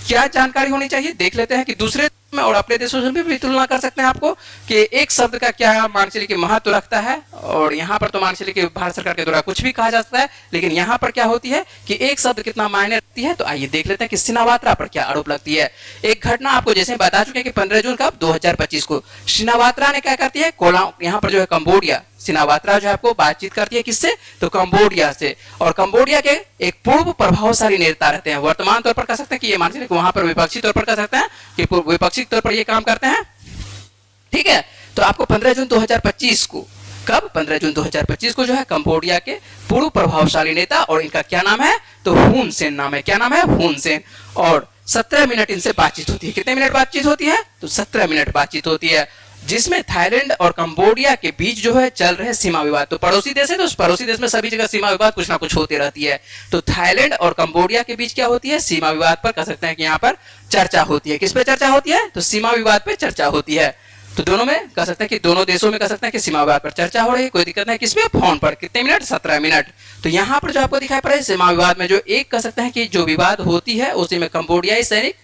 क्या जानकारी होनी चाहिए, देख लेते हैं कि दूसरे में और अपने देशों से भी तुलना कर सकते हैं आपको कि एक शब्द का क्या मान चलिए कि महत्व रखता है। और यहाँ पर तो मान चलिए कि भारत सरकार के द्वारा कुछ भी कहा जा सकता है, लेकिन यहाँ पर क्या होती है कि एक शब्द कितना मायने रखती है। तो आइए देख लेते हैं कि शिनावात्रा पर क्या आरोप लगती है। एक घटना आपको जैसे बता चुके हैं कि 15 जून कब 2025 को शिनावात्रा ने क्या करती है, यहाँ पर जो है कंबोडिया, शिनावात्रा जो है आपको बातचीत करती है किससे, तो कंबोडिया से। और कंबोडिया के एक पूर्व प्रभावशाली नेता रहते हैं, वर्तमान तौर पर कह सकते हैं कि ये मान लीजिए वहां पर विपक्षी तौर पर कह सकते हैं कि विपक्षी तौर पर ये काम करते हैं, ठीक है। तो आपको 15 जून 2025 को, कब 15 जून 2025 को जो है कंबोडिया के पूर्व प्रभावशाली नेता, और इनका क्या नाम है, तो हुन सेन नाम है। क्या नाम है, हुन सेन। और 17 मिनट इनसे बातचीत होती है। कितने मिनट बातचीत होती है, तो 17 मिनट बातचीत होती है, जिसमें थाईलैंड और कंबोडिया के बीच जो है चल रहे सीमा विवाद। तो पड़ोसी देश है, तो उस पड़ोसी देश में सभी जगह सीमा विवाद कुछ ना कुछ होती रहती है। तो थाईलैंड और कंबोडिया के बीच क्या होती है, सीमा विवाद पर कह सकते हैं कि यहाँ पर चर्चा होती है। किस पे चर्चा होती है, तो सीमा विवाद पे चर्चा होती है। तो दोनों में कह सकते हैं कि दोनों देशों में कह सकते हैं कि सीमा विवाद पर चर्चा हो रही है, कोई दिक्कत नहीं। किसमें, फोन पर। कितने मिनट, 17 मिनट। तो यहाँ पर जो आपको दिखाई पड़ रहा है सीमा विवाद में जो एक कह सकते हैं कि जो विवाद होती है उसी में कंबोडियाई सैनिक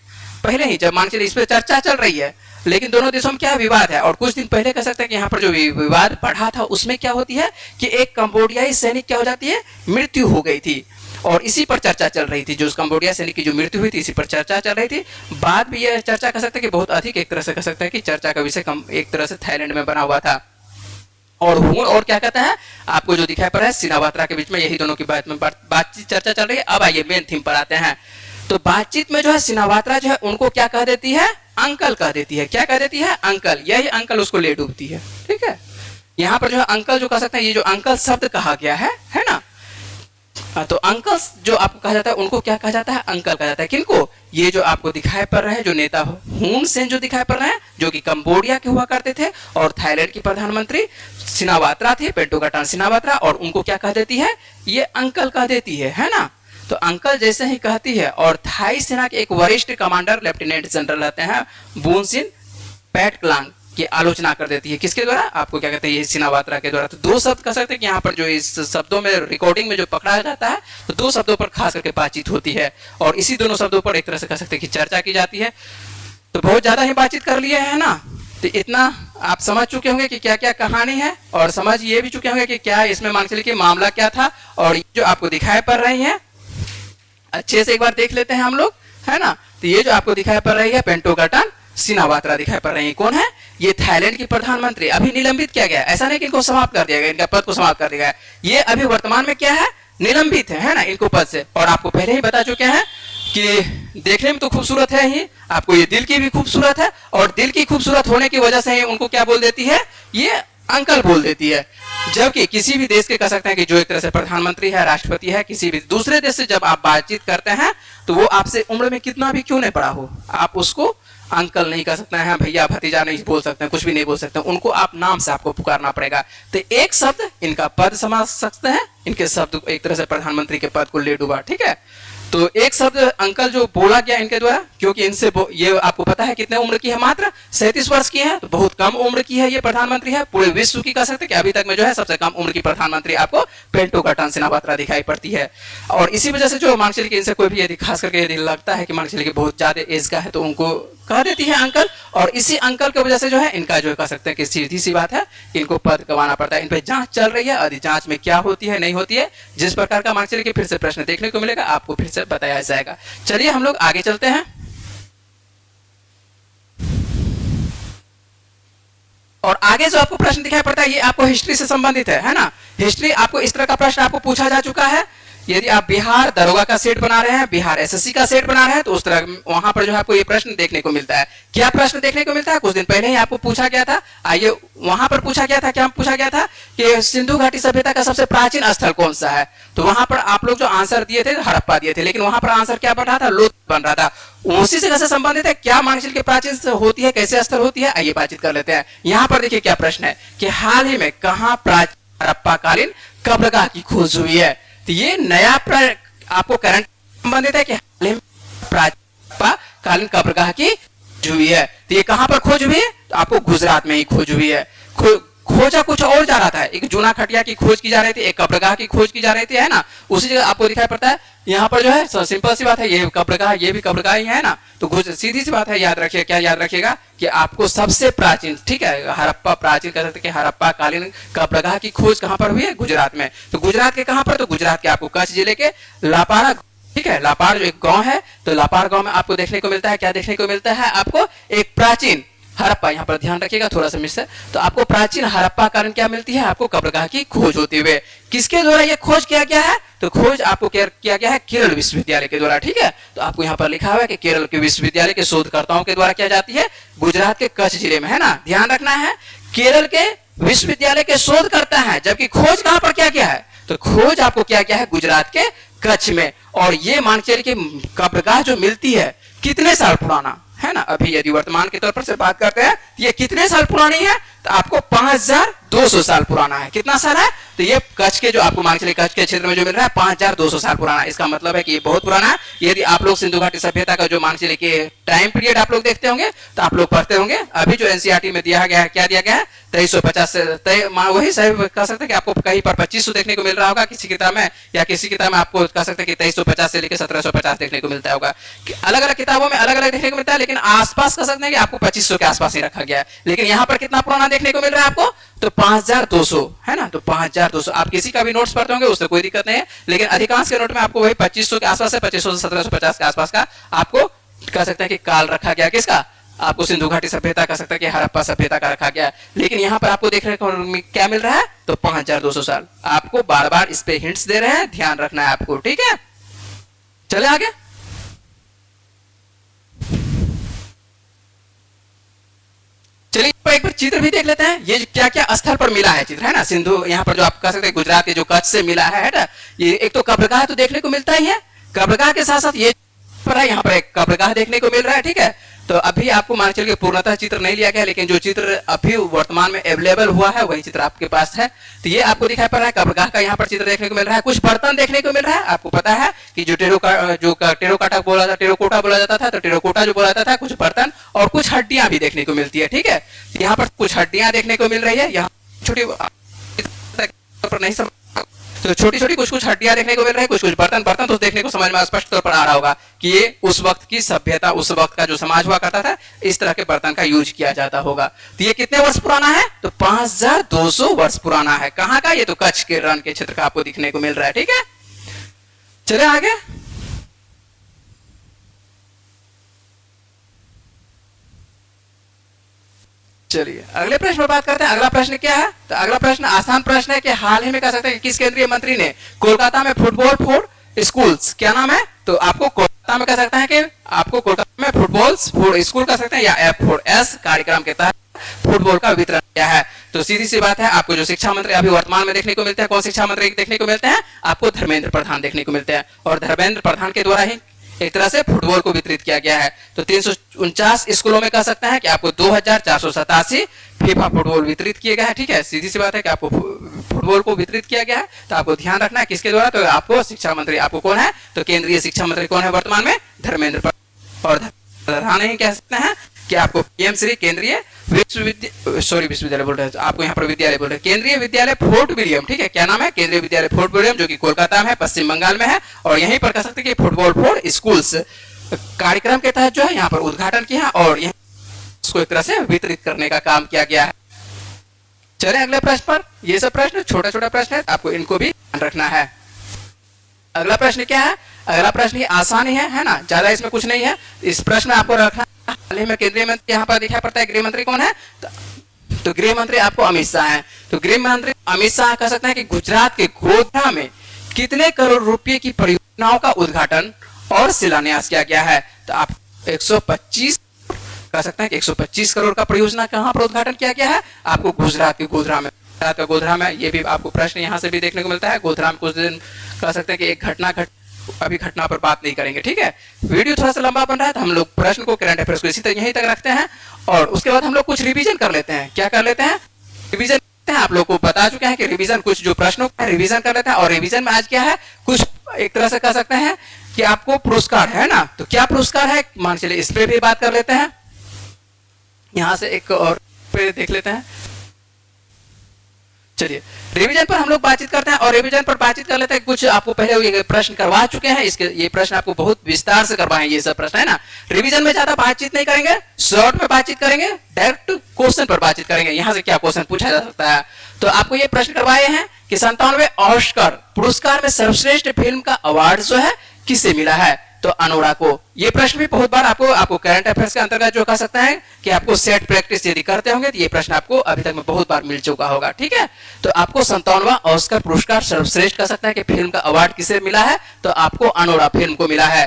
पहले ही जब मान चलिए इस पर चर्चा चल रही है, लेकिन दोनों देशों में क्या विवाद है, और कुछ दिन पहले कह सकते हैं कि यहाँ पर जो विवाद बढ़ा था उसमें क्या होती है कि एक कंबोडियाई सैनिक क्या हो जाती है, मृत्यु हो गई थी। और इसी पर चर्चा चल रही थी, जो कंबोडिया सैनिक की जो मृत्यु हुई थी इसी पर चर्चा चल रही थी। बाद में यह चर्चा कह सकते हैं कि बहुत अधिक एक तरह से कह सकते हैं कि चर्चा का विषय एक तरह से थाईलैंड में बना हुआ था। और क्या कहता है, आपको जो दिखाई पड़ रहा है शिनावात्रा के बीच में यही दोनों की बातचीत चर्चा चल रही है। अब आइए मेन थीम पर आते हैं। तो बातचीत में जो है शिनावात्रा जो है उनको क्या कह देती है, अंकल कह देती है। क्या कह देती है, अंकल। यही अंकल उसको ले डूबती है, ठीक है। यहाँ पर जो है अंकल जो कह सकते हैं, ये जो अंकल शब्द कहा गया है ना, तो अंकल जो आपको कहा जाता है उनको क्या कहा जाता है, अंकल कहा जाता है। किनको, ये जो आपको दिखाई पड़ रहे हैं जो नेता हुन सेन जो दिखाई पड़ रहे हैं, जो कि कंबोडिया के हुआ करते थे, और थाईलैंड की प्रधानमंत्री शिनावात्रा थे, पेंटोगाटान शिनावात्रा, और उनको क्या कह देती है, ये अंकल कह देती है ना। तो अंकल जैसे ही कहती है, और थाई सेना के एक वरिष्ठ कमांडर लेफ्टिनेंट जनरल रहते हैं बूनसिन पैटक्लांग की आलोचना कर देती है। किसके द्वारा, आपको क्या कहते हैं, ये शिनावात्रा के द्वारा। तो दो शब्द कह सकते हैं कि यहाँ पर जो इस शब्दों में रिकॉर्डिंग में जो पकड़ा जाता है, तो दो शब्दों पर खास करके बातचीत होती है, और इसी दोनों शब्दों पर एक तरह से कह सकते हैं कि चर्चा की जाती है। तो बहुत ज्यादा ही बातचीत कर लिए है ना, तो इतना आप समझ चुके होंगे कि क्या क्या कहानी है, और समझ ये भी चुके होंगे कि क्या इसमें मान चलिए कि मामला क्या था। और जो आपको दिखाई पड़ रही है अच्छे से एक बार देख लेते हैं हम लोग, है ना। तो ये जो आपको दिखाई पड़ रही है पेंटोगाटान शिनावात्रा दिखाई पड़ रही है, कौन है, ये थाईलैंड की प्रधानमंत्री। अभी निलंबित किया गया, ऐसा नहीं कि इनको समाप्त कर दिया गया, इनका पद को समाप्त कर दिया गया, ये अभी वर्तमान में क्या है, निलंबित है ना, इनको पद से। और आपको पहले ही बता चुके हैं कि देखने में तो खूबसूरत है ही, आपको ये दिल की भी खूबसूरत है, और दिल की खूबसूरत होने की वजह से उनको क्या बोल देती है, ये अंकल बोल देती है। जबकि किसी भी देश के कह सकते हैं कि जो एक तरह से प्रधानमंत्री है, राष्ट्रपति है, किसी भी दूसरे देश से जब आप बातचीत करते हैं तो वो आपसे उम्र में कितना भी क्यों नहीं बड़ा हो, आप उसको अंकल नहीं कह सकते हैं, भैया भतीजा नहीं बोल सकते हैं, कुछ भी नहीं बोल सकते हैं, उनको आप नाम से आपको पुकारना पड़ेगा। तो एक शब्द इनका पद समझ सकते हैं, इनके शब्द एक तरह से प्रधानमंत्री के पद को ले डूबा, ठीक है। तो एक शब्द अंकल जो बोला गया इनके द्वारा, क्योंकि इनसे ये आपको पता है कितने उम्र की है, मात्र 37 वर्ष की है, तो बहुत कम उम्र की है, ये प्रधानमंत्री है। पूरे विश्व की कह सकते हैं कि अभी तक में जो है सबसे कम उम्र की प्रधानमंत्री आपको पेंटोगाटान शिनावात्रा दिखाई पड़ती है। और इसी वजह से जो मान चलिए कि इनसे कोई भी यदि खास करके यदि लगता है कि मान चलिए कि बहुत ज्यादा एज का है, तो उनको कह देती है अंकल। और इसी अंकल की वजह से जो है इनका जो कह सकते हैं कि सीधी सी बात है, इनको पद गंवाना पड़ता है। इन पे जांच चल रही है, यदि जांच में क्या होती है नहीं होती है, जिस प्रकार का मान चलिए कि फिर से प्रश्न देखने को मिलेगा, आपको फिर से बताया जाएगा। चलिए हम लोग आगे चलते हैं। और आगे जो आपको प्रश्न दिखाई पड़ता है ये आपको हिस्ट्री से संबंधित है ना। हिस्ट्री आपको इस तरह का प्रश्न आपको पूछा जा चुका है, यदि आप बिहार दरोगा का सेट बना रहे हैं, बिहार एसएससी का सेट बना रहे हैं, तो उस तरह वहां पर जो है आपको ये प्रश्न देखने को मिलता है। क्या प्रश्न देखने को मिलता है, कुछ दिन पहले ही आपको पूछा गया था। आइए वहां पर पूछा गया था, क्या पूछा गया था कि सिंधु घाटी सभ्यता का सबसे प्राचीन स्थल कौन सा है। तो वहां पर आप लोग जो आंसर दिए थे हड़प्पा दिए थे, लेकिन वहां पर आंसर क्या बन रहा था, लोथ बन रहा था। उसी से कैसे संबंधित है, क्या मानचिल के प्राचीन होती है, कैसे स्थल होती है, आइए बातचीत कर लेते हैं। यहाँ पर देखिए क्या प्रश्न है कि हाल ही में कहाँ प्राचीन हड़प्पाकालीन कब्रगाह की खोज हुई है। तो ये नया आपको करंट संबंधित है कि हाल ही में हड़प्पाकालीन कब्रगाह की खोज हुई है। तो ये कहां पर खोज हुई है, तो आपको गुजरात में ही खोज हुई है। खोजा कुछ और जा रहा था, एक जूना खटिया की खोज की जा रही थी, एक कब्रगाह की खोज की जा रही थी, है ना। उसी जगह आपको दिखाई पड़ता है यहाँ पर जो है सिंपल सी बात है, ये कब्रगाह ये भी कब्रगाह ही है ना। तो सीधी सी बात है, याद रखिए, क्या याद रखिएगा कि आपको सबसे प्राचीन, ठीक है, हड़प्पा प्राचीन कह सकते हैं, हड़प्पा कालीन कब्रगाह की खोज कहां पर हुई है? गुजरात में। तो गुजरात के कहां पर? तो गुजरात के आपको कच्छ जिले के लापाड़ा, ठीक है, लापाड़ जो एक गांव है, तो लापाड़ गांव में आपको देखने को मिलता है, क्या देखने को मिलता है आपको? एक प्राचीन हड़प्पा, यहाँ पर ध्यान रखिएगा थोड़ा सा मिस है, तो आपको प्राचीन हड़प्पा कारण क्या मिलती है? आपको कब्रगाह की खोज होती हुए। किसके द्वारा यह खोज किया गया है? तो खोज आपको किया गया है केरल विश्वविद्यालय के द्वारा, ठीक है। तो आपको यहाँ पर लिखा हुआ है कि केरल के विश्वविद्यालय के शोधकर्ताओं के द्वारा किया जाती है, गुजरात के कच्छ जिले में, है ना। ध्यान रखना है, केरल के विश्वविद्यालय के शोधकर्ता है, जबकि खोज कहां पर क्या किया है? तो खोज आपको क्या किया है? गुजरात के कच्छ में। और ये मान के चलिए कि कब्रगाह जो मिलती है कितने साल पुराना है ना। अभी यदि वर्तमान के तौर पर से बात करते हैं, ये कितने साल पुरानी है? तो आपको 5200 साल पुराना है। कितना साल है? तो ये कच्छ के जो आपको मान चलिए कच्छ के क्षेत्र में जो मिल रहा है 5200 साल पुराना है। इसका मतलब है कि ये बहुत पुराना है। यदि आप लोग सिंधु घाटी सभ्यता का जो मान चलिए कि टाइम पीरियड आप लोग देखते होंगे, तो आप लोग पढ़ते होंगे, अभी जो एनसीईआरटी में दिया गया है, क्या दिया गया है? 2350 से वही सही कह सकते हैं कि आपको कहीं पर 2500 देखने को मिल रहा होगा किसी किताब में, या किसी किताब में आपको कह सकते हैं कि 2350 से लेकर 1750 देखने को मिलता होगा। अलग अलग किताबों में अलग अलग देखने को मिलता है, लेकिन आसपास कह सकते हैं कि आपको 2500 के आसपास ही रखा गया है। लेकिन यहाँ पर कितना पुराना देखने को मिल रहा है आपको? तो 5200, है ना। तो 5200 आप किसी का भी नोट्स पढ़ते होंगे, उससे कोई दिक्कत नहीं है, लेकिन अधिकांश के नोट में आपको वही 2500 के आसपास है, 2500 से 1750 के आसपास का आपको कह सकते हैं कि काल रखा गया। किसका? आपको सिंधु घाटी सभ्यता कह सकते हैं कि हड़प्पा सभ्यता का रखा गया। लेकिन यहाँ पर आपको देखने को क्या मिल रहा है? तो 5200 साल। आपको बार बार इस पे हिंट्स दे रहे हैं, ध्यान रखना है आपको, ठीक है। चले आगे। चलिए एक बार चित्र भी देख लेते हैं, ये क्या क्या स्थल पर मिला है चित्र, है ना। सिंधु यहाँ पर जो आप कह सकते हैं गुजरात के जो कच्छ से मिला है ना। ये एक तो कब्रगाह तो देखने को मिलता ही है, कब्रगाह के साथ साथ ये पर है, यहाँ पर एक कब्रगाह देखने को मिल रहा है, ठीक है। तो अभी आपको मान चलिए पूर्णतः चित्र नहीं लिया गया, लेकिन जो चित्र अभी वर्तमान में अवेलेबल हुआ है वही चित्र आपके पास है। तो ये आपको दिखाई पड़ रहा है कब्रगाह का, यहाँ पर चित्र देखने को मिल रहा है। कुछ बर्तन देखने को मिल रहा है। आपको पता है कि जो टेरोकोटा बोला जाता था, तो टेरोकोटा जो बोला जाता था, कुछ बर्तन और कुछ हड्डियां भी देखने को मिलती है, ठीक है। यहाँ पर कुछ हड्डियां देखने को मिल रही है, यहाँ छोटी नहीं समझ, तो छोटी छोटी कुछ कुछ हड्डियां देखने को मिल रही है, कुछ कुछ बर्तन तो देखने को समझ में स्पष्ट तौर पर आ रहा होगा कि ये उस वक्त की सभ्यता, उस वक्त का जो समाज हुआ करता था, इस तरह के बर्तन का यूज किया जाता होगा। तो ये कितने वर्ष पुराना है? तो 5200 वर्ष पुराना है। कहां का? ये तो कच्छ के रण के क्षेत्र का आपको दिखने को मिल रहा है, ठीक है। चले आगे। चलिए अगले प्रश्न पर बात करते हैं। अगला प्रश्न क्या है? तो अगला प्रश्न आसान प्रश्न है कि हाल ही में कह सकते हैं कि किस केंद्रीय मंत्री ने कोलकाता में फुटबॉल फॉर स्कूल्स, क्या नाम है? तो आपको कोलकाता में कह सकते हैं कि आपको कोलकाता में फुटबॉल फॉर स्कूल कह सकते हैं, या F4S कार्यक्रम के तहत फुटबॉल का वितरण किया है। तो सीधी सी बात है, आपको जो शिक्षा मंत्री अभी वर्तमान में देखने को मिलते हैं, कौन शिक्षा मंत्री देखने को मिलते हैं? आपको धर्मेंद्र प्रधान देखने को मिलते हैं। और धर्मेंद्र प्रधान के द्वारा ही एक तरह से फुटबॉल को वितरित किया गया है। तो 349 स्कूलों में कह सकते हैं कि आपको 2487 फीफा फुटबॉल वितरित किए गए हैं, ठीक है। सीधी सी बात है कि आपको फुटबॉल को वितरित किया गया है। तो आपको ध्यान रखना है किसके द्वारा? तो आपको शिक्षा मंत्री, आपको कौन है? तो केंद्रीय शिक्षा मंत्री कौन है वर्तमान में? धर्मेंद्र प्रधान। और प्रधान ही कह सकते हैं कि आपको पीएम श्री केंद्रीय विश्वविद्यालय बोल रहे हैं, आपको यहाँ पर विद्यालय बोल रहे हैं, केंद्रीय विद्यालय फोर्ट विलियम, ठीक है। क्या नाम है? केंद्रीय विद्यालय फोर्ट विलियम, जो कि कोलकाता में है, पश्चिम बंगाल में है। और यहीं पर कह सकते हैं कि फुटबॉल फॉर स्कूल्स कार्यक्रम के तहत जो है यहाँ पर उद्घाटन किया और इसको एक तरह से वितरित करने का काम किया गया है। चले अगले प्रश्न पर। ये सब प्रश्न छोटा छोटा प्रश्न है, आपको इनको भी ध्यान रखना है। अगला प्रश्न क्या है? अगला प्रश्न आसान ही है ना, ज्यादा इसमें कुछ नहीं है। इस प्रश्न में आपको रखना, हाल ही में केंद्रीय मंत्री यहाँ पर दिखाई पड़ता है, गृह मंत्री कौन है? तो गृह मंत्री आपको अमित शाह है। तो गृह मंत्री अमित शाह कह सकते हैं कि गुजरात के गोध्रा में कितने करोड़ रुपए की परियोजनाओं का उद्घाटन और शिलान्यास किया गया है? तो आप 125 कह सकते हैं कि 125 करोड़ का परियोजना कहां पर उद्घाटन किया गया है? आपको गुजरात के गोध्रा में। गोध्रा में ये भी आपको प्रश्न यहां से भी देखने को मिलता है। गोध्रा में कुछ दिन कह सकते हैं कि एक घटना अभी घटना पर बात नहीं करेंगे, ठीक है। वीडियो थोड़ा सा लंबा बन रहा है, तो हम लोग प्रश्न को, करंट अफेयर्स को इसी तरह यहीं तक रखते हैं और उसके बाद हम लोग कुछ रिवीजन कर लेते हैं। क्या कर लेते हैं? रिवीजन करते हैं। आप लोग को बता चुके हैं कि रिवीजन कुछ जो प्रश्नों का रिवीजन कर लेते हैं। और रिवीजन में आज क्या है, कुछ एक तरह से कह सकते हैं कि आपको पुरस्कार है ना। तो क्या पुरस्कार है, मान चलिए इस पे भी बात कर लेते हैं। यहां से एक और पे देख लेते हैं। चलिए रिवीजन पर हम लोग बातचीत करते हैं और रिवीजन पर बातचीत कर लेते हैं। कुछ आपको पहले ये प्रश्न करवा चुके हैं, इसके ये प्रश्न आपको बहुत विस्तार से करवाएंगे, ये सब प्रश्न है ना। रिवीजन में ज्यादा बातचीत नहीं करेंगे, शॉर्ट में बातचीत करेंगे, डायरेक्ट क्वेश्चन पर बातचीत करेंगे, यहाँ से क्या क्वेश्चन पूछा जा सकता है। तो आपको ये प्रश्न करवाए हैं कि 97वें ऑस्कर पुरस्कार में सर्वश्रेष्ठ फिल्म का अवार्ड जो है किसे मिला है, तो अनोरा को। ये प्रश्न भी बहुत बार आपको करंट अफेयर्स के अंतर्गत जो कह सकता है कि आपको सेट प्रैक्टिस यदि करते होंगे तो ये प्रश्न आपको अभी तक में बहुत बार मिल चुका होगा, ठीक है। तो आपको 97वां ऑस्कर पुरस्कार सर्वश्रेष्ठ कह सकता है कि फिल्म का अवार्ड किसे मिला है, तो आपको अनोरा फिल्म को मिला है।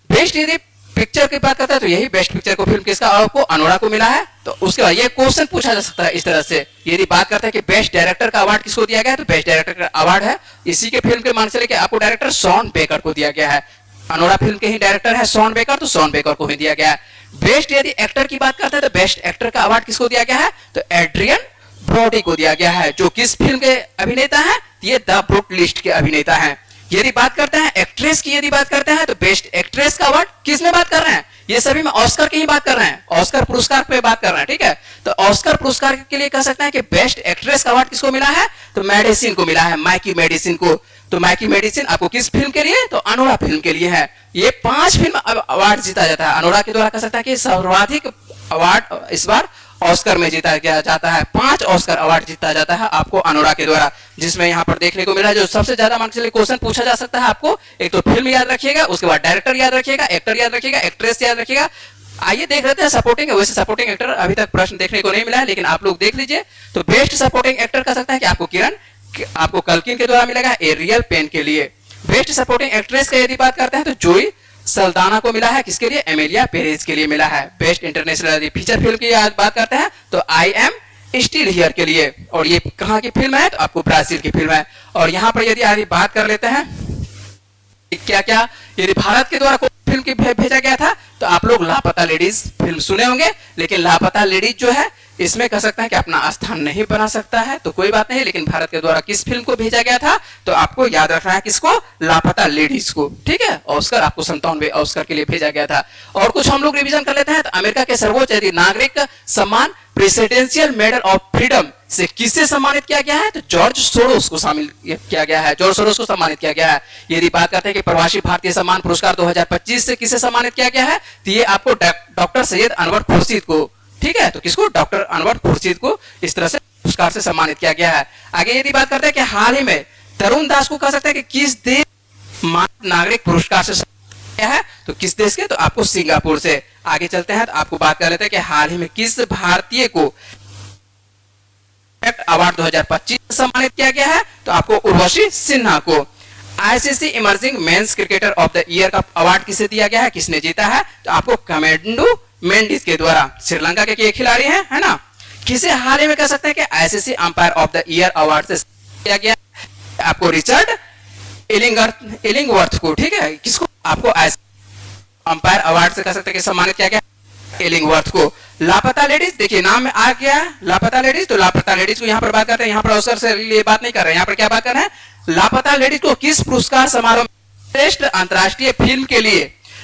बेस्ट यदि पिक्चर की बात करता है तो यही बेस्ट पिक्चर को फिल्म किसका, आपको अनोरा को मिला है। तो उसके बाद ये क्वेश्चन पूछा जा सकता है इस तरह से, यदि बात करते हैं कि बेस्ट डायरेक्टर का अवार्ड किसको दिया गया है, तो बेस्ट डायरेक्टर का अवार्ड है इसी के फिल्म के मान से लेके आपको डायरेक्टर शॉन बेकर को दिया गया है। अनोरा फिल्म के ही डायरेक्टर है शॉन बेकर, तो शॉन बेकर को ही दिया गया है। बेस्ट यदि एक्टर की बात करते हैं तो बेस्ट एक्टर का अवार्ड किसको दिया गया है, तो एड्रियन ब्रोडी को दिया गया है। जो किस फिल्म के अभिनेता हैं, ये द ब्रूट लिस्ट के अभिनेता हैं। यदि बात करते हैं एक्ट्रेस की, यदि बात करते हैं तो बेस्ट एक्ट्रेस का अवार्ड किस में बात कर रहे हैं, ये सभी में ऑस्कर की ही बात कर रहे हैं, ऑस्कर पुरस्कार पे बात कर रहे हैं, ठीक है। तो ऑस्कर पुरस्कार के लिए कह सकते हैं कि बेस्ट एक्ट्रेस का अवार्ड किसको मिला है, तो मेडिसिन को मिला है, माइकी मेडिसिन को। तो माइकी मेडिसिन आपको किस फिल्म के लिए, तो अनोरा फिल्म के लिए है। ये 5 फिल्म अवार्ड जीता जाता है अनोरा के द्वारा, कह सकता है कि सर्वाधिक अवार्ड इस बार ऑस्कर में जीता गया जाता है। 5 ऑस्कर अवार्ड जीता जाता है आपको अनोरा के द्वारा, जिसमें यहाँ पर देखने को मिला जो सबसे ज्यादा मार्क्स के लिए क्वेश्चन पूछा जा सकता है आपको, एक तो फिल्म याद रखिएगा, उसके बाद डायरेक्टर याद रखिएगा, एक्टर याद रखिएगा, एक्ट्रेस याद रखिएगा। आइए देख लेते हैं सपोर्टिंग। वैसे सपोर्टिंग एक्टर अभी तक प्रश्न देखने को नहीं मिला है, लेकिन आप लोग देख लीजिए। तो बेस्ट सपोर्टिंग एक्टर कह सकता है कि आपको कल्किन के द्वारा मिलेगा ए रियल पेन के लिए। बेस्ट सपोर्टिंग एक्ट्रेस की यदि बात करते हैं तो जोई सल्दाना को मिला है, किसके लिए, एमेलिया पेरेज के लिए मिला है। बेस्ट इंटरनेशनल फीचर फिल्म की बात करते हैं तो आई एम स्टिल हियर के लिए, और ये कहां की फिल्म है, तो आपको ब्राजील की फिल्म है। और यहाँ पर यदि आगे बात कर लेते हैं क्या क्या यदि भारत के द्वारा फिल्म की भेजा गया था, तो आप लोग लापता लेडीज फिल्म सुने होंगे, लेकिन लापता लेडीज जो है इसमें कह सकते हैं कि अपना स्थान नहीं बना सकता है, तो कोई बात नहीं। लेकिन भारत के द्वारा किस फिल्म को भेजा गया था, तो आपको याद रखना है किसको, लापता लेडीज को, ठीक है। ऑस्कर आपको 97वें ऑस्कर के लिए भेजा गया था। और कुछ हम लोग रिवीजन कर लेते हैं। तो अमेरिका के सर्वोच्च नागरिक सम्मान प्रेसिडेंशियल मेडल ऑफ फ्रीडम से किसे सम्मानित किया गया है, तो जॉर्ज सोरोस को शामिल किया गया है, जॉर्ज सोरोस को सम्मानित किया गया है। यदि बात करते हैं कि प्रवासी भारतीय सम्मान पुरस्कार 2025 से किसे सम्मानित किया गया है, तो ये आपको डॉक्टर सैयद अनवर खुर्शीद को, ठीक है। तो किसको, डॉक्टर अनवर खुर्शीद को इस तरह से पुरस्कार से सम्मानित किया गया है। आगे यदि बात करते हैं कि हाल ही में तरुण दास को कह सकते हैं कि किस देश मानव नागरिक पुरस्कार से क्या है, तो किस देश के, तो आपको सिंगापुर से। आगे चलते हैं तो आपको बात कर लेते हैं कि हाल ही में किस भारतीय को अवार्ड 2025 सम्मानित किया गया है, तो आपको उर्वशी सिन्हा को। ICC emerging men's cricketer of the year का अवार्ड किसे दिया गया है, किसने जीता है, तो आपको कमेंडू मेंडिस के द्वारा, श्रीलंका के एक खिलाड़ी हैं, है ना। किसे हाल ही में कह सकते हैं कि ICC umpire of the year award से किया गया, आपको रिचर्ड इलिंगवर्थ को, ठीक है। किसको, आपको अंपायर अवार्ड से कह सकते हैं कि सम्मानित किया गया इलिंगवर्थ को। लापता लेडीज, देखिए नाम में आ गया लापता लेडीज, तो लापता लेडीज को यहाँ पर बात करते हैं, यहाँ पर ऑस्कर से लिए बात नहीं कर रहे हैं, यहाँ पर क्या बात कर रहे हैं, लापता लेडीज को किस पुरस्कार समारोह में श्रेष्ठ अंतरराष्ट्रीय फिल्म के लिए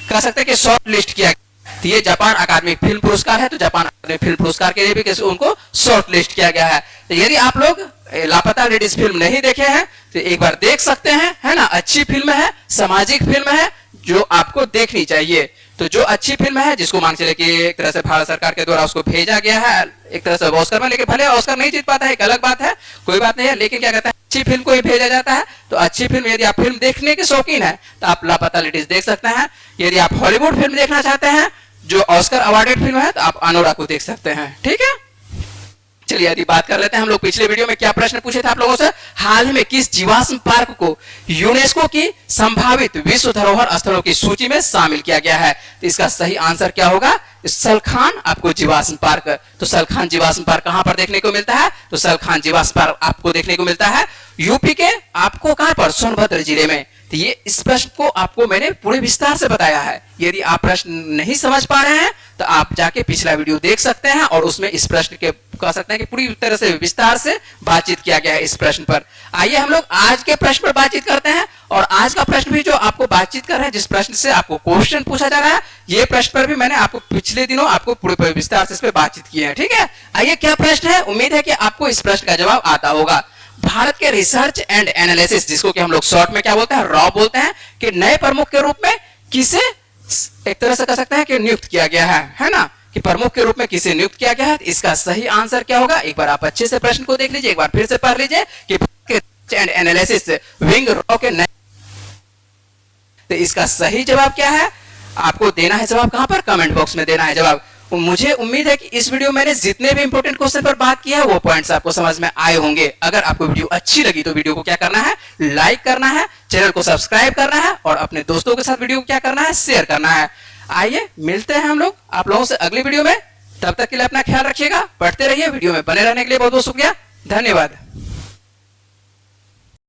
कह सकते हैं कि शॉर्ट लिस्ट किया गया। तो ये जापान अकादमी फिल्म पुरस्कार है, तो जापान अकादमी फिल्म पुरस्कार के लिए भी उनको शॉर्ट लिस्ट किया गया है। तो यदि आप लोग लापता लेडीज फिल्म नहीं देखे हैं तो एक बार देख सकते हैं, है ना। अच्छी फिल्म है, सामाजिक फिल्म है, जो आपको देखनी चाहिए। तो जो अच्छी फिल्म है, जिसको मान चले कि एक तरह से भारत सरकार के द्वारा उसको भेजा गया है एक तरह से ऑस्कर में, लेकिन भले ऑस्कर नहीं जीत पाता है, एक अलग बात है, कोई बात नहीं है, लेकिन क्या कहता है, अच्छी फिल्म को ही भेजा जाता है। तो अच्छी फिल्म, यदि आप फिल्म देखने के शौकीन है तो आप लापता लेडीज देख सकते हैं। यदि आप हॉलीवुड फिल्म देखना चाहते हैं जो ऑस्कर अवार्डेड फिल्म है, तो आप अनोरा को देख सकते हैं, ठीक है। चलिए यदि बात कर लेते हैं, हम लोग पिछले वीडियो में क्या प्रश्न पूछे थे आप लोगों से, हाल ही में किस जीवाश्म पार्क को यूनेस्को की संभावित विश्व धरोहर स्थलों की सूची में शामिल किया गया है, तो इसका सही आंसर क्या होगा, सलखान आपको जीवाश्म पार्क। तो सलखान जीवाश्म पार्क कहां पर देखने को मिलता है, तो सलखान जीवाश्म पार्क आपको देखने को मिलता है यूपी के, आपको कहां पर, सोनभद्र जिले में। तो ये इस प्रश्न को आपको मैंने पूरे विस्तार से बताया है। यदि आप प्रश्न नहीं समझ पा रहे हैं तो आप जाके पिछला वीडियो देख सकते हैं और उसमें इस प्रश्न के कह सकते हैं कि पूरी तरह से विस्तार से बातचीत किया गया है इस प्रश्न पर। आइए हम लोग आज के प्रश्न पर बातचीत करते हैं। और आज का प्रश्न भी जो आपको बातचीत कर रहे हैं, जिस प्रश्न से आपको क्वेश्चन पूछा जा रहा है, ये प्रश्न पर भी मैंने आपको पिछले दिनों आपको पूरे विस्तार से इस पर बातचीत की है। ठीक है, आइए क्या प्रश्न है, उम्मीद है कि आपको इस प्रश्न का जवाब आता होगा। भारत के रिसर्च एंड एनालिसिस, जिसको कि हम लोग शॉर्ट में क्या बोलते हैं, रॉ बोलते हैं, कि नए प्रमुख के रूप में किसे एक तरह से कह सकते हैं कि नियुक्त किया गया है ना, कि प्रमुख के रूप में किसे नियुक्त किया गया है। इसका सही आंसर क्या होगा, एक बार आप अच्छे से प्रश्न को देख लीजिए, एक बार फिर से पढ़ लीजिए कि research and analysis wing raw के नए, तो इसका सही जवाब क्या है, आपको देना है जवाब कहां पर, कमेंट बॉक्स में देना है जवाब। मुझे उम्मीद है कि इस वीडियो में मैंने जितने भी इंपॉर्टेंट क्वेश्चन पर बात किया है वो पॉइंट्स आपको समझ में आए होंगे। अगर आपको वीडियो अच्छी लगी तो वीडियो को क्या करना है, लाइक करना है, चैनल को सब्सक्राइब करना है और अपने दोस्तों के साथ वीडियो को क्या करना है, शेयर करना है। आइए मिलते हैं हम लोग आप लोगों से अगली वीडियो में, तब तक के लिए अपना ख्याल रखिएगा, पढ़ते रहिए, वीडियो में बने रहने के लिए बहुत बहुत शुक्रिया, धन्यवाद।